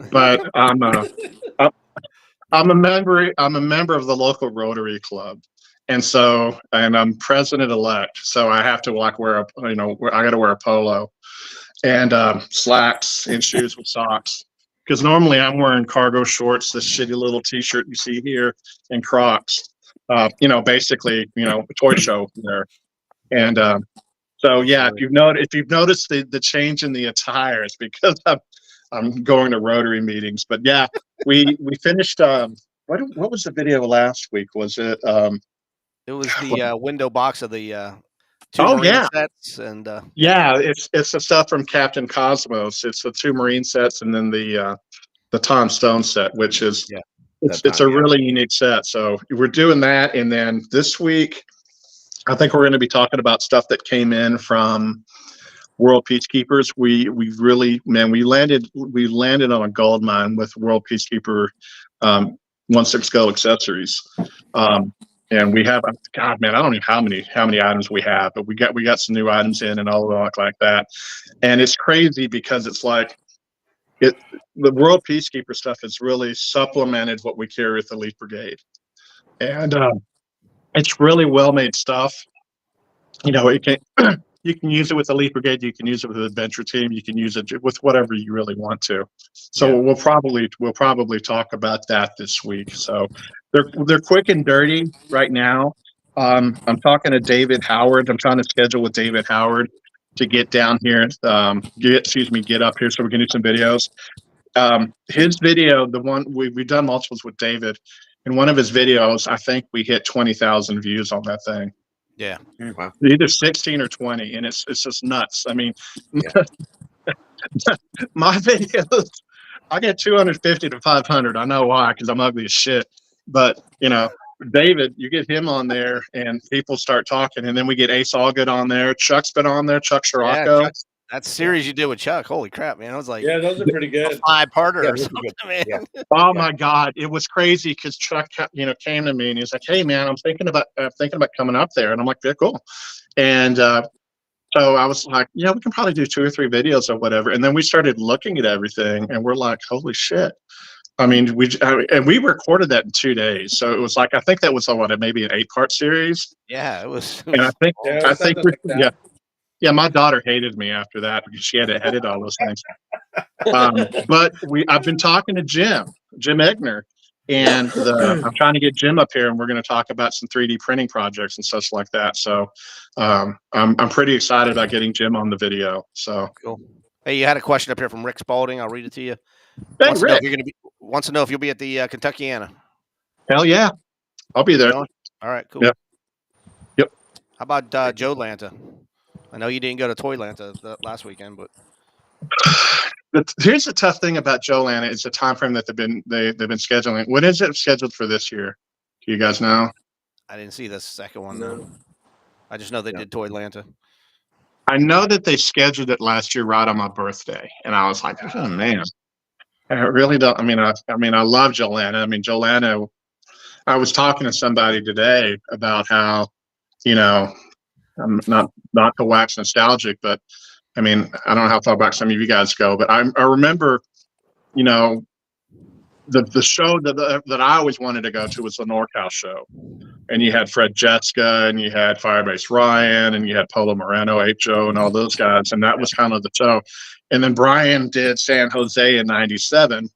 But I'm a member of the local Rotary Club, and I'm president-elect. So I have to wear I got to wear a polo and slacks and shoes with socks. because normally I'm wearing cargo shorts, this shitty little T-shirt you see here, and Crocs. Basically, toy show there. And so yeah, if you've noticed the change in the attire, it's because I'm going to Rotary meetings. But yeah, we finished. What was the video last week? Was it? It was the window box of the two Oh Marine yeah, sets, and yeah. It's the stuff from Captain Cosmos. It's the two Marine sets, and then the Tom Stone set, which is it's a really unique set. So we're doing that, and then this week, I think we're going to be talking about stuff that came in from World Peacekeepers. We really, man, we landed on a gold mine with World Peacekeeper 1/6 Go accessories. And we have, God, man, I don't know how many items we have, but we got some new items in and all like that. And it's crazy because it's like the World Peacekeeper stuff has really supplemented what we carry with the Elite Brigade. And it's really well made stuff. It can you can use it with the Elite Brigade, you can use it with the Adventure Team, you can use it with whatever you really want to. So we'll probably talk about that this week. So they're quick and dirty right now. I'm talking to David Howard. I'm trying to schedule with David Howard to get down here, get up here so we can do some videos. His video, the one we've done multiples with David, in one of his videos, I think we hit 20,000 views on that thing. Yeah. Wow. Either 16 or 20, and it's just nuts. I mean, my videos, I get 250 to 500. I know why, because I'm ugly as shit. But David, you get him on there, and people start talking, and then we get Ace Allgood on there. Chuck's been on there. Chuck Scirocco. Yeah, that series you did with Chuck, holy crap, man! I was like, yeah, those are pretty good. 5-parter or something, man. Yeah. Oh my God, it was crazy because Chuck, came to me and he's like, "Hey, man, I'm thinking about coming up there," and I'm like, "Yeah, cool." And so I was like, "Yeah, we can probably do 2 or 3 videos or whatever." And then we started looking at everything, and we're like, "Holy shit!" I mean, we recorded that in 2 days, so it was like I think that was maybe an 8-part series. Yeah, it was. And I think that. Yeah, my daughter hated me after that because she had to edit all those things. But I've been talking to Jim Egner, and I'm trying to get Jim up here, and we're going to talk about some 3D printing projects and such like that. So I'm pretty excited about getting Jim on the video. So cool. Hey, you had a question up here from Rick Spalding. I'll read it to you. Hey, Wants to know if you'll be at the Kentuckiana. Hell yeah, I'll be there. All right, cool. Yep. How about Joe Lanta? I know you didn't go to Toy Lanta last weekend, but here's the tough thing about Joe Lanta is the time frame that they've been scheduling. When is it scheduled for this year? Do you guys know? I didn't see the second one though. I just know they did Toy Lanta. I know that they scheduled it last year right on my birthday, and I was like, "Oh man, I really don't." I mean, I love Joe Lanta. I mean, Joe Lanta. I was talking to somebody today about how, I'm not to wax nostalgic, but I mean, I don't know how far back some of you guys go, but I remember, the show that I always wanted to go to was the NorCal show, and you had Fred Jessica, and you had Firebase Ryan, and you had Polo Moreno, H.O., and all those guys, and that was kind of the show. And then Brian did San Jose in '97.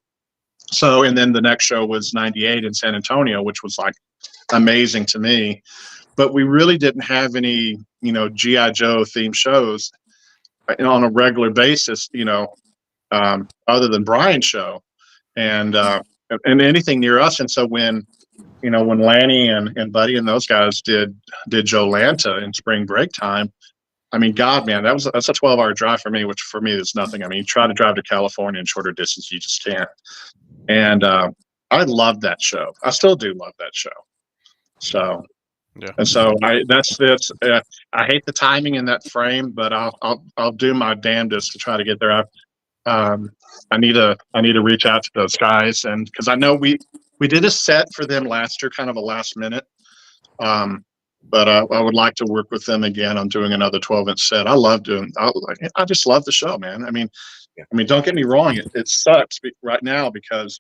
So, and then the next show was '98 in San Antonio, which was like amazing to me. But we really didn't have any, G.I. Joe themed shows on a regular basis, other than Brian's show and anything near us. And so when Lanny and Buddy and those guys did Joe Lanta in spring break time, I mean, God, man, that's a 12-hour drive for me, which for me is nothing. I mean, you try to drive to California in shorter distance, you just can't. And I loved that show. I still do love that show. So, yeah. And so I hate the timing in that frame, but I'll do my damnedest to try to get there. I need to reach out to those guys, and because I know we did a set for them last year, kind of a last minute. But I would like to work with them again on doing another 12-inch set. I just love the show, man. I mean, don't get me wrong. It sucks right now because,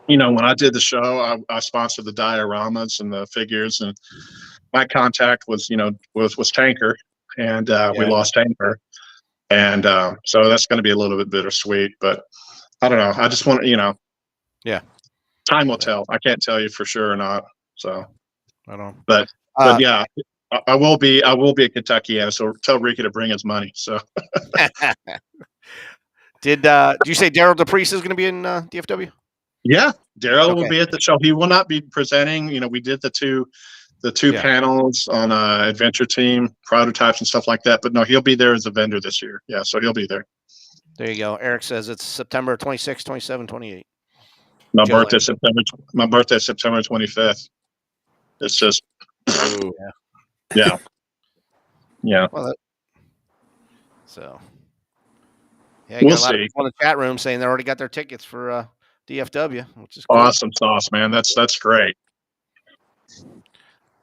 when I did the show, I sponsored the dioramas and the figures, and my contact was Tanker, and we lost Tanker. And so that's going to be a little bit bittersweet. But I don't know. I just want to, Yeah. Time will tell. I can't tell you for sure or not. So, I don't. but yeah, I will be a Kentuckian. So tell Ricky to bring his money. So. Did you say Daryl DePriest is going to be in DFW? Yeah, Daryl will be at the show. He will not be presenting. We did the two panels on Adventure Team prototypes and stuff like that. But no, he'll be there as a vendor this year. Yeah, so he'll be there. There you go. Eric says it's September 26, 27, 28. My birthday September 25th. It's just yeah. Well, so yeah, we'll got a lot see. of people in the chat room saying they already got their tickets for DFW, which is cool. Awesome sauce, man. That's great.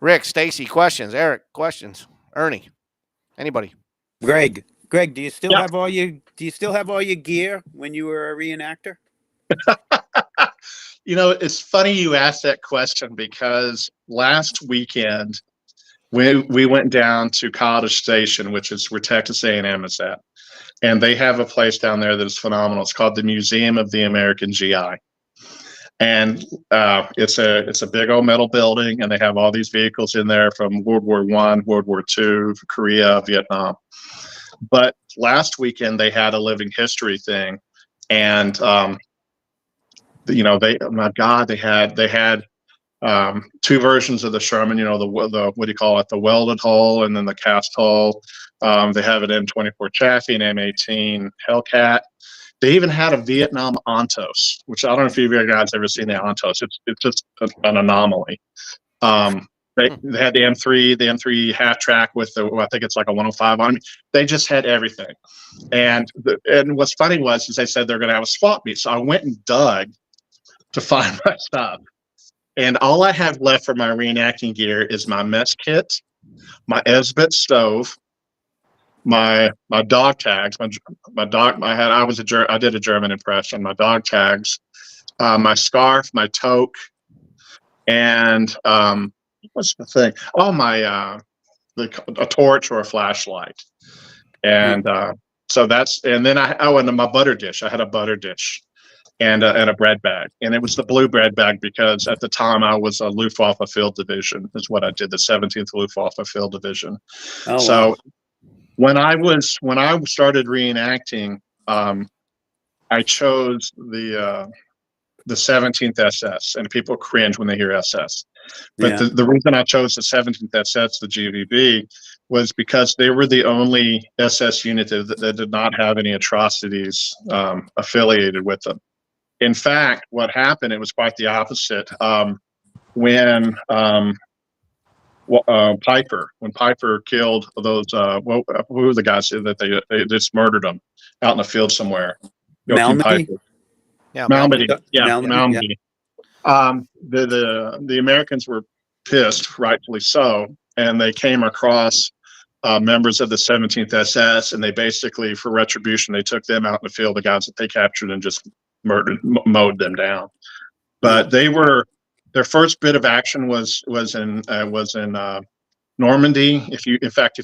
Rick, Stacy, questions. Eric, questions. Ernie, anybody? Greg, do you still have all your gear when you were a reenactor? It's funny you asked that question because last weekend we went down to College Station, which is where Texas A&M is at, and they have a place down there that is phenomenal. It's called the Museum of the American GI, and it's a big old metal building, and they have all these vehicles in there from World War I, World War II, Korea, Vietnam. But last weekend they had a living history thing, and they had two versions of the Sherman. The what do you call it? The welded hull and then the cast hull. They have an M24 Chaffee, an M18 Hellcat. They even had a Vietnam Ontos, which I don't know if you guys ever seen the Ontos. It's just an anomaly. They had the M3 half track with I think it's like a 105 on. They just had everything. And what's funny is they said they're going to have a swap meet. So I went and dug to find my stuff. And all I have left for my reenacting gear is my mess kit, my Esbit stove, my dog tags, my dog. I did a German impression. My dog tags, my scarf, my toque, and what's the thing? Oh, a torch or a flashlight, and so that's. And then and my butter dish. I had a butter dish. And a bread bag, and it was the blue bread bag because at the time I was a Luftwaffe Field Division. Is what I did, the 17th Luftwaffe Field Division. Oh, so wow. when I started reenacting, I chose the 17th SS, and people cringe when they hear SS. But the reason I chose the 17th SS, the GVB, was because they were the only SS unit that did not have any atrocities affiliated with them. In fact, what happened, it was quite the opposite. When Piper killed those, who were the guys that they just murdered them out in the field somewhere? Malmedy? Malmedy. Yeah, Malmedy. The Americans were pissed, rightfully so, and they came across members of the 17th SS, and they basically, for retribution, they took them out in the field, the guys that they captured, and just mowed them down. But their first bit of action was in Normandy. If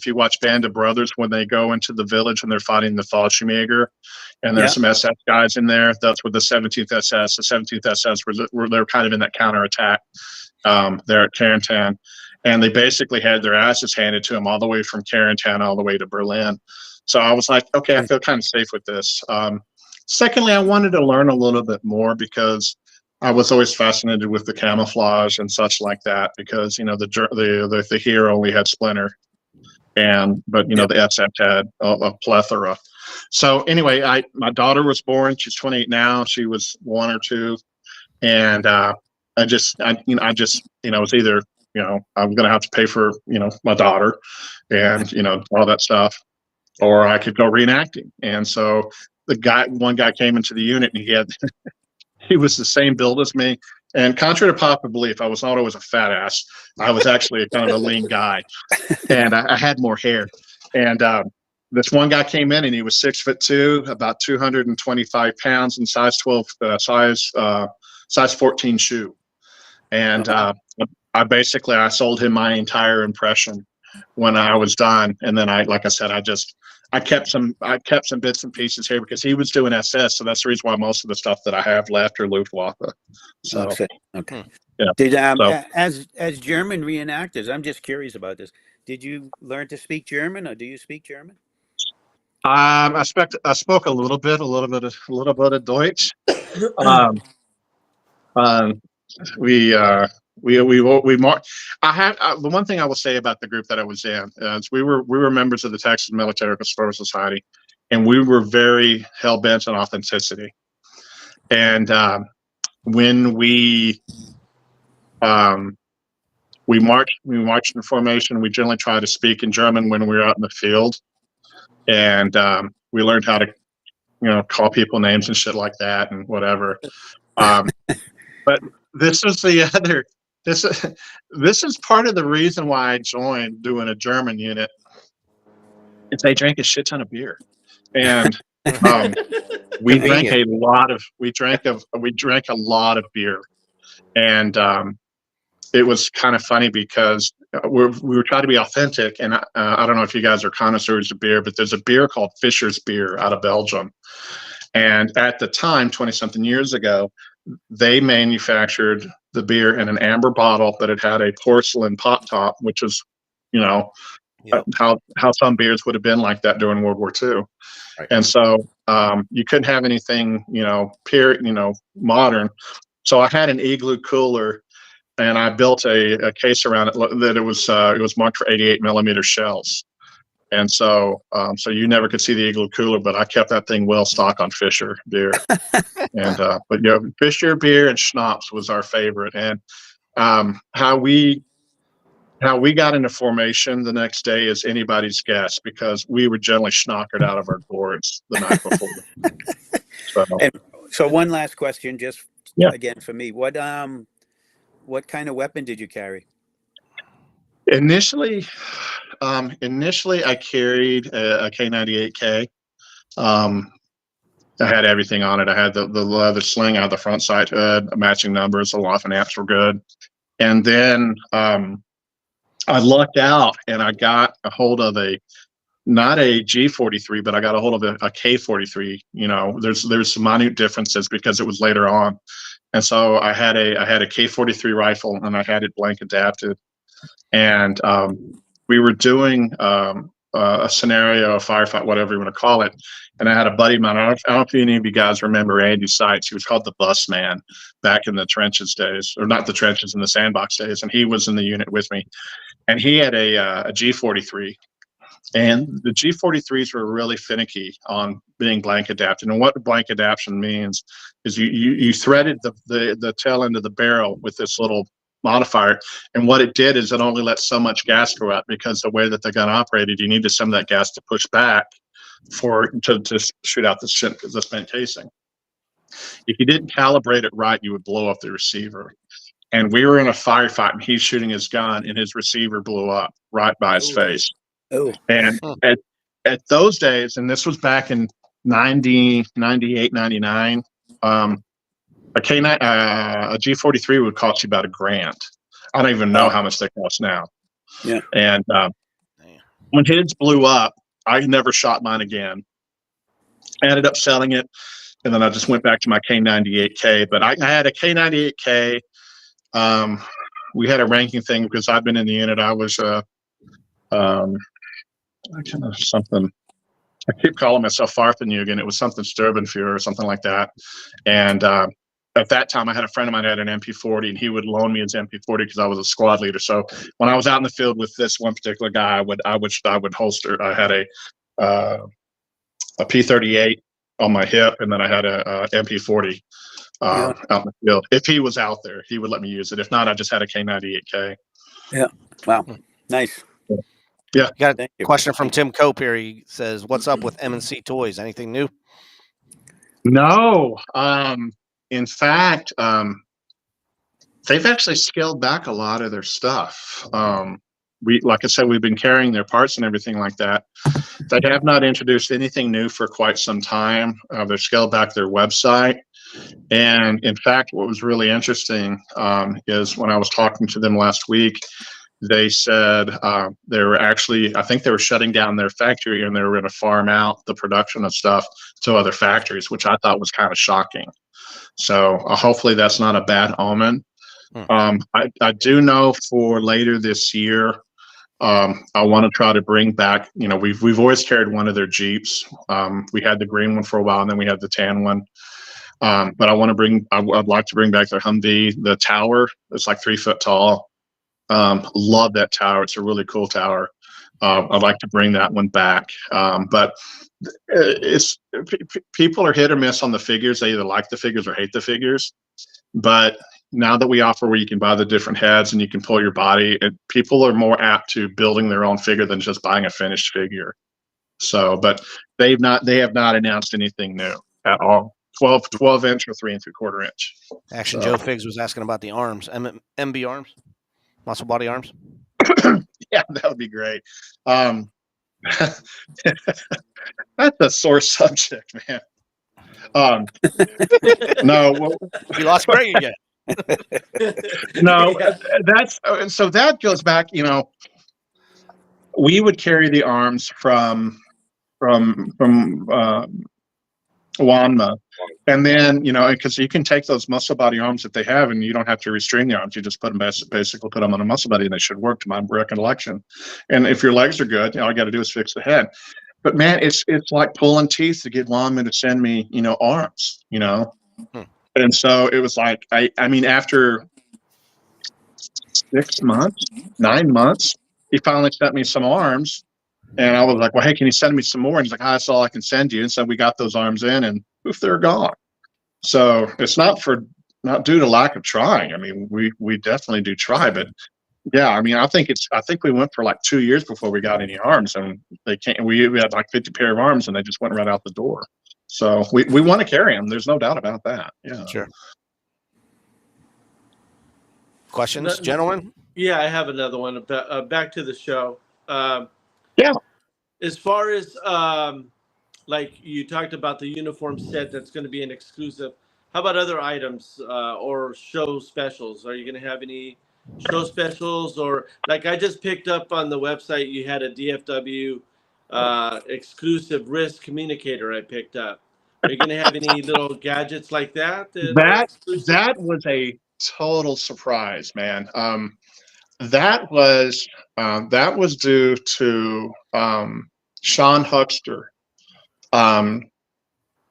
you watch Band of Brothers, when they go into the village and they're fighting the Fallschirmjäger, and there's some SS guys in there, that's where the 17th SS. The 17th SS they're kind of in that counterattack there at Carentan, and they basically had their asses handed to them all the way from Carentan all the way to Berlin. So I was like, okay, I feel kind of safe with this. Secondly, I wanted to learn a little bit more because I was always fascinated with the camouflage and such like that. Because the hero only had Splinter, but the SF had a plethora. So anyway, my daughter was born. She's 28 now. She was 1 or 2, and I was either I'm going to have to pay for my daughter, and all that stuff, or I could go reenacting. And so one guy came into the unit, and he was the same build as me. And contrary to popular belief, I was not always a fat ass. I was actually kind of a lean guy, and I had more hair. And this one guy came in, and he was 6'2", about 225 pounds, and size 12, size 14 shoe. And I sold him my entire impression when I was done. And then I I kept some bits and pieces here because he was doing SS, so that's the reason why most of the stuff that I have left are Luftwaffe. So okay. yeah. Did So, as German reenactors, I'm just curious about this. Did you learn to speak German, or do you speak German? I spoke a little bit of Deutsch. We marked. The one thing I will say about the group that I was in is we were members of the Texas Military Historical Society, and we were very hell bent on authenticity. And when we marched in formation, we generally try to speak in German when we were out in the field, and we learned how to call people names and shit like that and whatever. But this is the other. This is part of the reason why I joined doing a German unit. Is they drank a shit ton of beer, and we drank a lot of beer, and it was kind of funny because we were trying to be authentic. And I don't know if you guys are connoisseurs of beer, but there's a beer called Fischer's beer out of Belgium, and at the time, 20-something years ago, they manufactured the beer in an amber bottle, but it had a porcelain pop top, which is, how some beers would have been like that during World War II. Right. And so you couldn't have anything, modern. So I had an igloo cooler, and I built a case around it that it was marked for 88 millimeter shells. And so, you never could see the igloo cooler, but I kept that thing well stocked on Fischer beer. And but Fischer beer and schnapps was our favorite. And how we got into formation the next day is anybody's guess, because we were generally schnockered out of our gourds the night before. So one last question, just again for me, what kind of weapon did you carry? Initially, I carried a K98K. I had everything on it. I had the leather sling, I had the front sight hood, matching numbers, the Laufen amps were good. And then I lucked out and I got a hold of not a G43, but I got a hold of a K43. There's some minute differences because it was later on. And so I had a K43 rifle, and I had it blank adapted. And we were doing a scenario, a firefight, whatever you want to call it. And I had a buddy of mine. I don't know if any of you guys remember Andy Seitz. He was called the Bus Man back in the trenches days, or not the trenches, in the sandbox days. And he was in the unit with me. And he had a G43. And the G43s were really finicky on being blank adapted. And what blank adaptation means is you threaded the tail end of the barrel with this little modifier, and what it did is it only let so much gas go out, because the way that the gun operated, you needed some of that gas to push back to shoot out the spent casing. If you didn't calibrate it right, you would blow up the receiver. And we were in a firefight, and he's shooting his gun, and his receiver blew up right by his face. Oh. And at those days, and this was back in 90, 98, 99, a G43 would cost you about $1,000. I don't even know how much they cost now. Yeah. And when his blew up, I never shot mine again. I ended up selling it, and then I just went back to my K98K. But I had a K98K. We had a ranking thing because I've been in the unit. I was something. I keep calling myself Farthenjugend. It was something Sturbenführer or something like that. And at that time, I had a friend of mine that had an MP40, and he would loan me his MP40 because I was a squad leader. So when I was out in the field with this one particular guy, I would holster. I had a P38 on my hip, and then I had a MP40 out in the field. If he was out there, he would let me use it. If not, I just had a K98K. Yeah. Wow. Nice. Yeah. Got a question from Tim Cope here. He says, "What's up with M&C Toys? Anything new?" No. In fact, they've actually scaled back a lot of their stuff. Like I said, we've been carrying their parts and everything like that. They have not introduced anything new for quite some time. They've scaled back their website. And in fact, what was really interesting is when I was talking to them last week, they said they were actually, I think they were shutting down their factory and they were going to farm out the production of stuff to other factories, which I thought was kind of shocking. So hopefully that's not a bad omen. I do know for later this year, I want to try to bring back, we've always carried one of their Jeeps. We had the green one for a while and then we had the tan one. But I'd like to bring back their Humvee, the tower. It's like 3 foot tall. Love that tower. It's a really cool tower. I'd like to bring that one back. But people are hit or miss on the figures. They either like the figures or hate the figures. But now that we offer where you can buy the different heads and you can pull your body, people are more apt to building their own figure than just buying a finished figure. So, but they have not announced anything new at all. 12 inch or 3 3/4 inch. Action Joe Figs was asking about the arms, MB arms, muscle body arms. Yeah, that would be great. That's a sore subject, man. No, well, you lost Greg again. No, so that goes back. We would carry the arms from Wanma, and then because you can take those muscle body arms that they have, and you don't have to restring the arms. You just basically put them on a muscle body, and they should work, to my recollection. And if your legs are good, all you got to do is fix the head. But man, it's like pulling teeth to get Wanma to send me arms. And so it was like I mean after 9 months, he finally sent me some arms. And I was like, well, hey, can you send me some more? And he's like, that's all I can send you. And so we got those arms in, and poof, they're gone. So it's not due to lack of trying. I mean, we definitely do try, but yeah, I mean, I think we went for like 2 years before we got any arms, and we had like 50 pair of arms, and they just went right out the door. So we want to carry them. There's no doubt about that. Yeah. Sure. Questions, gentlemen? Yeah, I have another one. Back to the show. Yeah. As far as like you talked about the uniform set that's going to be an exclusive, how about other items or show specials? Are you going to have any show specials? Or like I just picked up on the website, you had a DFW exclusive wrist communicator I picked up. Are you going to have any little gadgets like that? That was a total surprise, man. That was due to Sean Huckster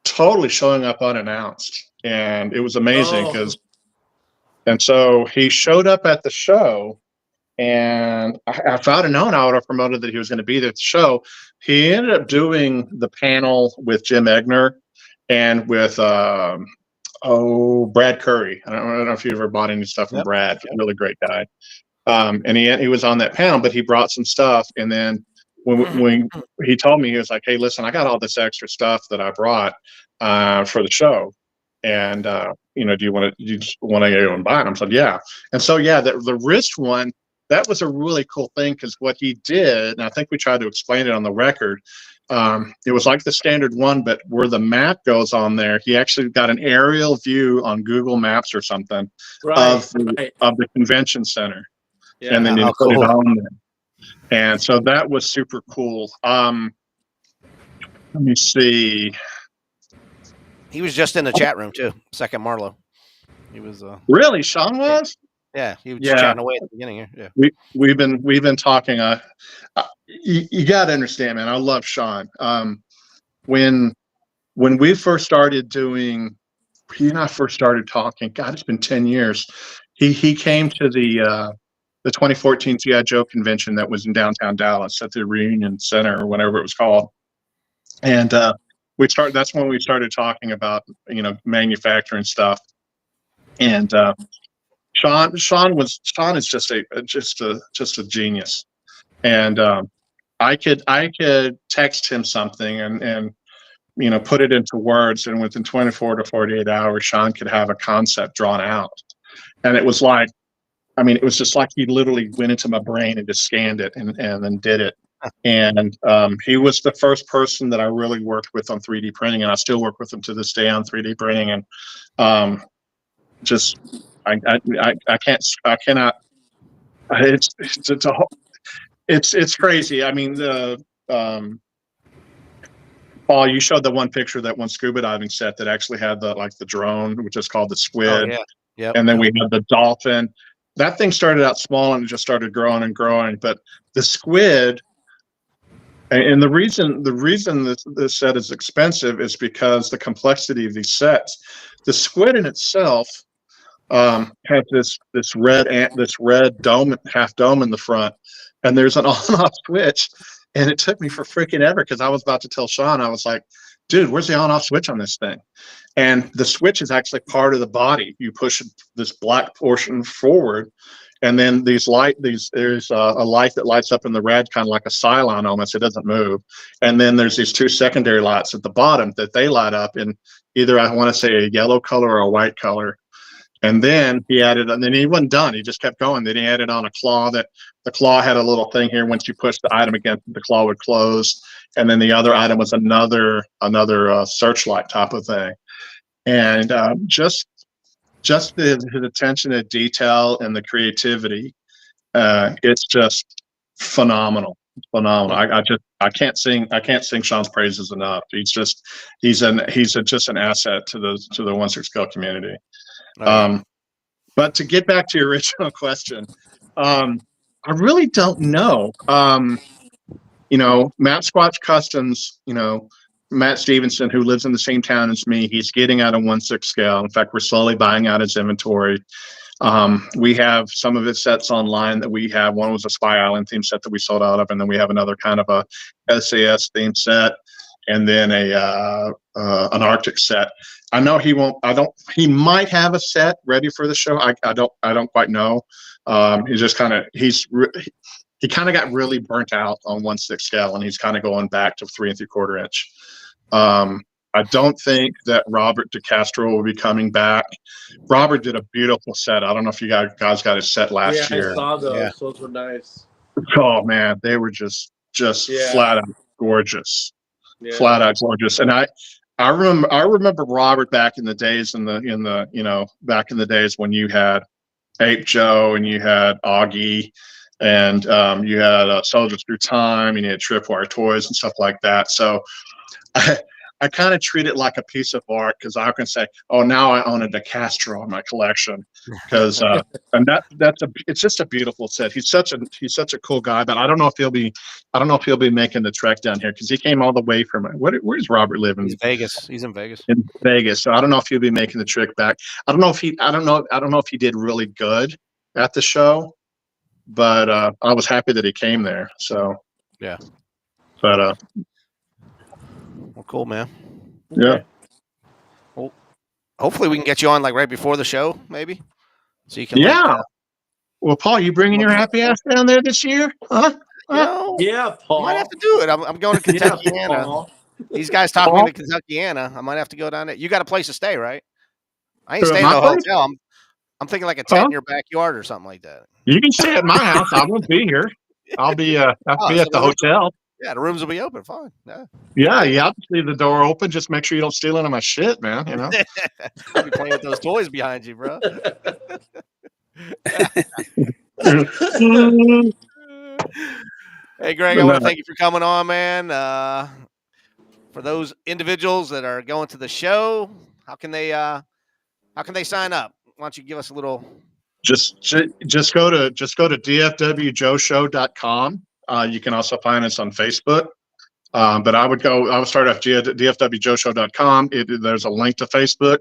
totally showing up unannounced, and it was amazing and so he showed up at the show, and if I'd have known, I would have promoted that he was going to be there at the show. He ended up doing the panel with Jim Egner and with Brad Curry. I don't know if you ever bought any stuff from Brad. Really great guy. And he was on that panel, but he brought some stuff. And then when he told me, he was like, "Hey, listen, I got all this extra stuff that I brought for the show, and do you just want to go and buy it?" I said, "Yeah." And so the wrist one, that was a really cool thing, because what he did, and I think we tried to explain it on the record. It was like the standard one, but where the map goes on there, he actually got an aerial view on Google Maps or something of the convention center. Yeah. And then you put it on there. And so that was super cool. Let me see. He was just in the chat room too. Second Marlowe. He was really? Sean was? Yeah, he was just chatting away at the beginning here. Yeah. We've been talking. You got to understand, man. I love Sean. When we first started doing, he and I first started talking. God, it's been 10 years. He came to the 2014 G.I. Joe convention that was in downtown Dallas at the Reunion Center or whatever it was called. And that's when we started talking about, manufacturing stuff. And Sean is just a genius. And I could text him something and put it into words, and within 24 to 48 hours, Sean could have a concept drawn out. And it was like, it was just like he literally went into my brain and just scanned it and then did it. And he was the first person that I really worked with on 3D printing, and I still work with him to this day on 3D printing. And I cannot It's crazy. I mean, Paul, you showed the one picture, that one scuba diving set that actually had the drone, which is called the squid. Oh, yeah. Yep. And then we had the dolphin. That thing started out small and it just started growing and growing. But the squid, and the reason this set is expensive is because the complexity of these sets. The squid in itself has this red dome, half dome in the front, and there's an on-off switch. And it took me for freaking ever because I was about to tell Sean, I was like, dude, where's the on-off switch on this thing? And the switch is actually part of the body. You push this black portion forward, and then there's a light that lights up in the red, kind of like a Cylon almost. It doesn't move. And then there's these two secondary lights at the bottom that they light up in either, I want to say, a yellow color or a white color. And then he added, and then he wasn't done. He just kept going. Then he added on a claw, that the claw had a little thing here. Once you push the item against it, the claw would close. And then the other item was another searchlight type of thing. And just his attention to detail and the creativity, it's just phenomenal. Phenomenal. I can't sing Sean's praises enough. Just an asset to the 1/6 scale community. Right. But to get back to your original question, I really don't know. Matt Squatch Customs, Matt Stevenson, who lives in the same town as me, he's getting out of 1/6 scale. In fact, we're slowly buying out his inventory. We have some of his sets online that we have. One was a Spy Island theme set that we sold out of, and then we have another kind of a SAS theme set, and then an Arctic set. I know he won't. He might have a set ready for the show. I don't quite know. He kind of got really burnt out on 1/6 scale, and he's kind of going back to 3 3/4 inch. I don't think that Robert DeCastro will be coming back. Robert did a beautiful set. I don't know if you guys got his set last year. I saw those. Yeah. Those were nice. Oh man, they were just flat out gorgeous. Yeah. Flat out gorgeous. And I remember Robert back in the days back in the days when you had Ape Joe and you had Augie and you had Soldiers Through Time and you had Tripwire Toys and stuff like that. So I kind of treat it like a piece of art because I can say, oh, now I own a DeCastro in my collection because and it's just a beautiful set. He's such a cool guy, but I don't know if he'll be making the trek down here because he came all the way from where's Robert living? He's Vegas. He's in Vegas. In Vegas. So I don't know if he'll be making the trek back. I don't know if he did really good at the show, but I was happy that he came there. So yeah. But well, cool, man. Yeah. Well, hopefully we can get you on like right before the show, maybe. So you can. Yeah. Well, Paul, you bringing your happy ass down there this year? Huh? Yeah, Paul. I might have to do it. I'm going to Kentuckiana. These guys talking me to Kentuckiana. I might have to go down there. You got a place to stay, right? I ain't staying in a hotel. I'm thinking like a tent in your backyard or something like that. You can stay at my house. I won't be here. I'll be at the hotel. Yeah, the rooms will be open. Fine. Yeah. I'll just leave the door open. Just make sure you don't steal any of my shit, man. I'll be playing with those toys behind you, bro. Hey, Greg, I want to thank you for coming on, man. For those individuals that are going to the show, how can they sign up? Why don't you give us a little? Just go to dfwjoeshow.com. You can also find us on Facebook. But I would start off dfwjoeshow.com. There's a link to Facebook.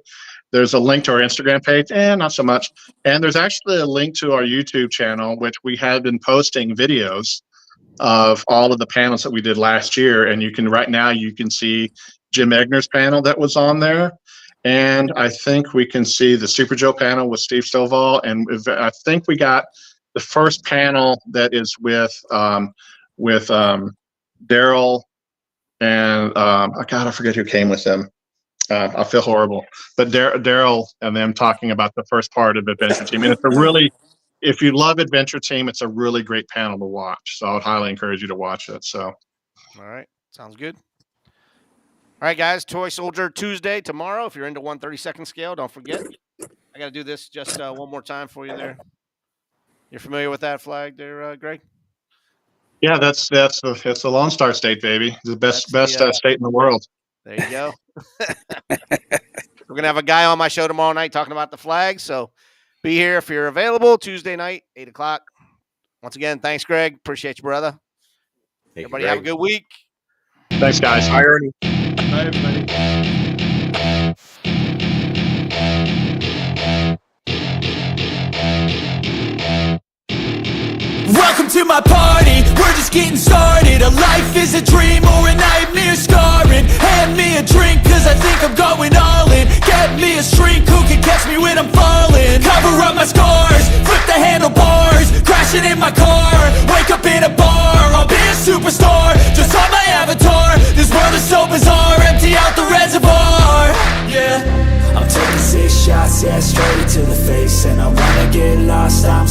There's a link to our Instagram page, and not so much. And there's actually a link to our YouTube channel, which we have been posting videos of all of the panels that we did last year. And right now you can see Jim Egner's panel that was on there. And I think we can see the Super Joe panel with Steve Stovall. And I think we got the first panel that is with Daryl and I forget who came with them. I feel horrible, but Daryl and them talking about the first part of Adventure Team. And if you love Adventure Team, it's a really great panel to watch. So I would highly encourage you to watch it. So, all right, sounds good. All right, guys, Toy Soldier Tuesday tomorrow. If you're into 1/32 scale, don't forget. I got to do this just one more time for you there. You're familiar with that flag there, Greg? Yeah, it's the Lone Star State, baby. The best state in the world. There you go. We're gonna have a guy on my show tomorrow night talking about the flag. So be here if you're available. Tuesday night, 8:00. Once again, thanks, Greg. Appreciate you, brother. Everybody have a good week. Thanks, guys. Bye, Ernie. Bye, everybody. Welcome to my party, we're just getting started. A life is a dream or a nightmare scarring. Hand me a drink cause I think I'm going all in. Get me a shrink who can catch me when I'm falling. Cover up my scars, flip the handlebars. Crashing in my car, wake up in a bar. I'll be a superstar, just on my avatar. This world is so bizarre, empty out the reservoir. Yeah, I'm taking 6 shots, yeah, straight to the face. And I wanna get lost, I'm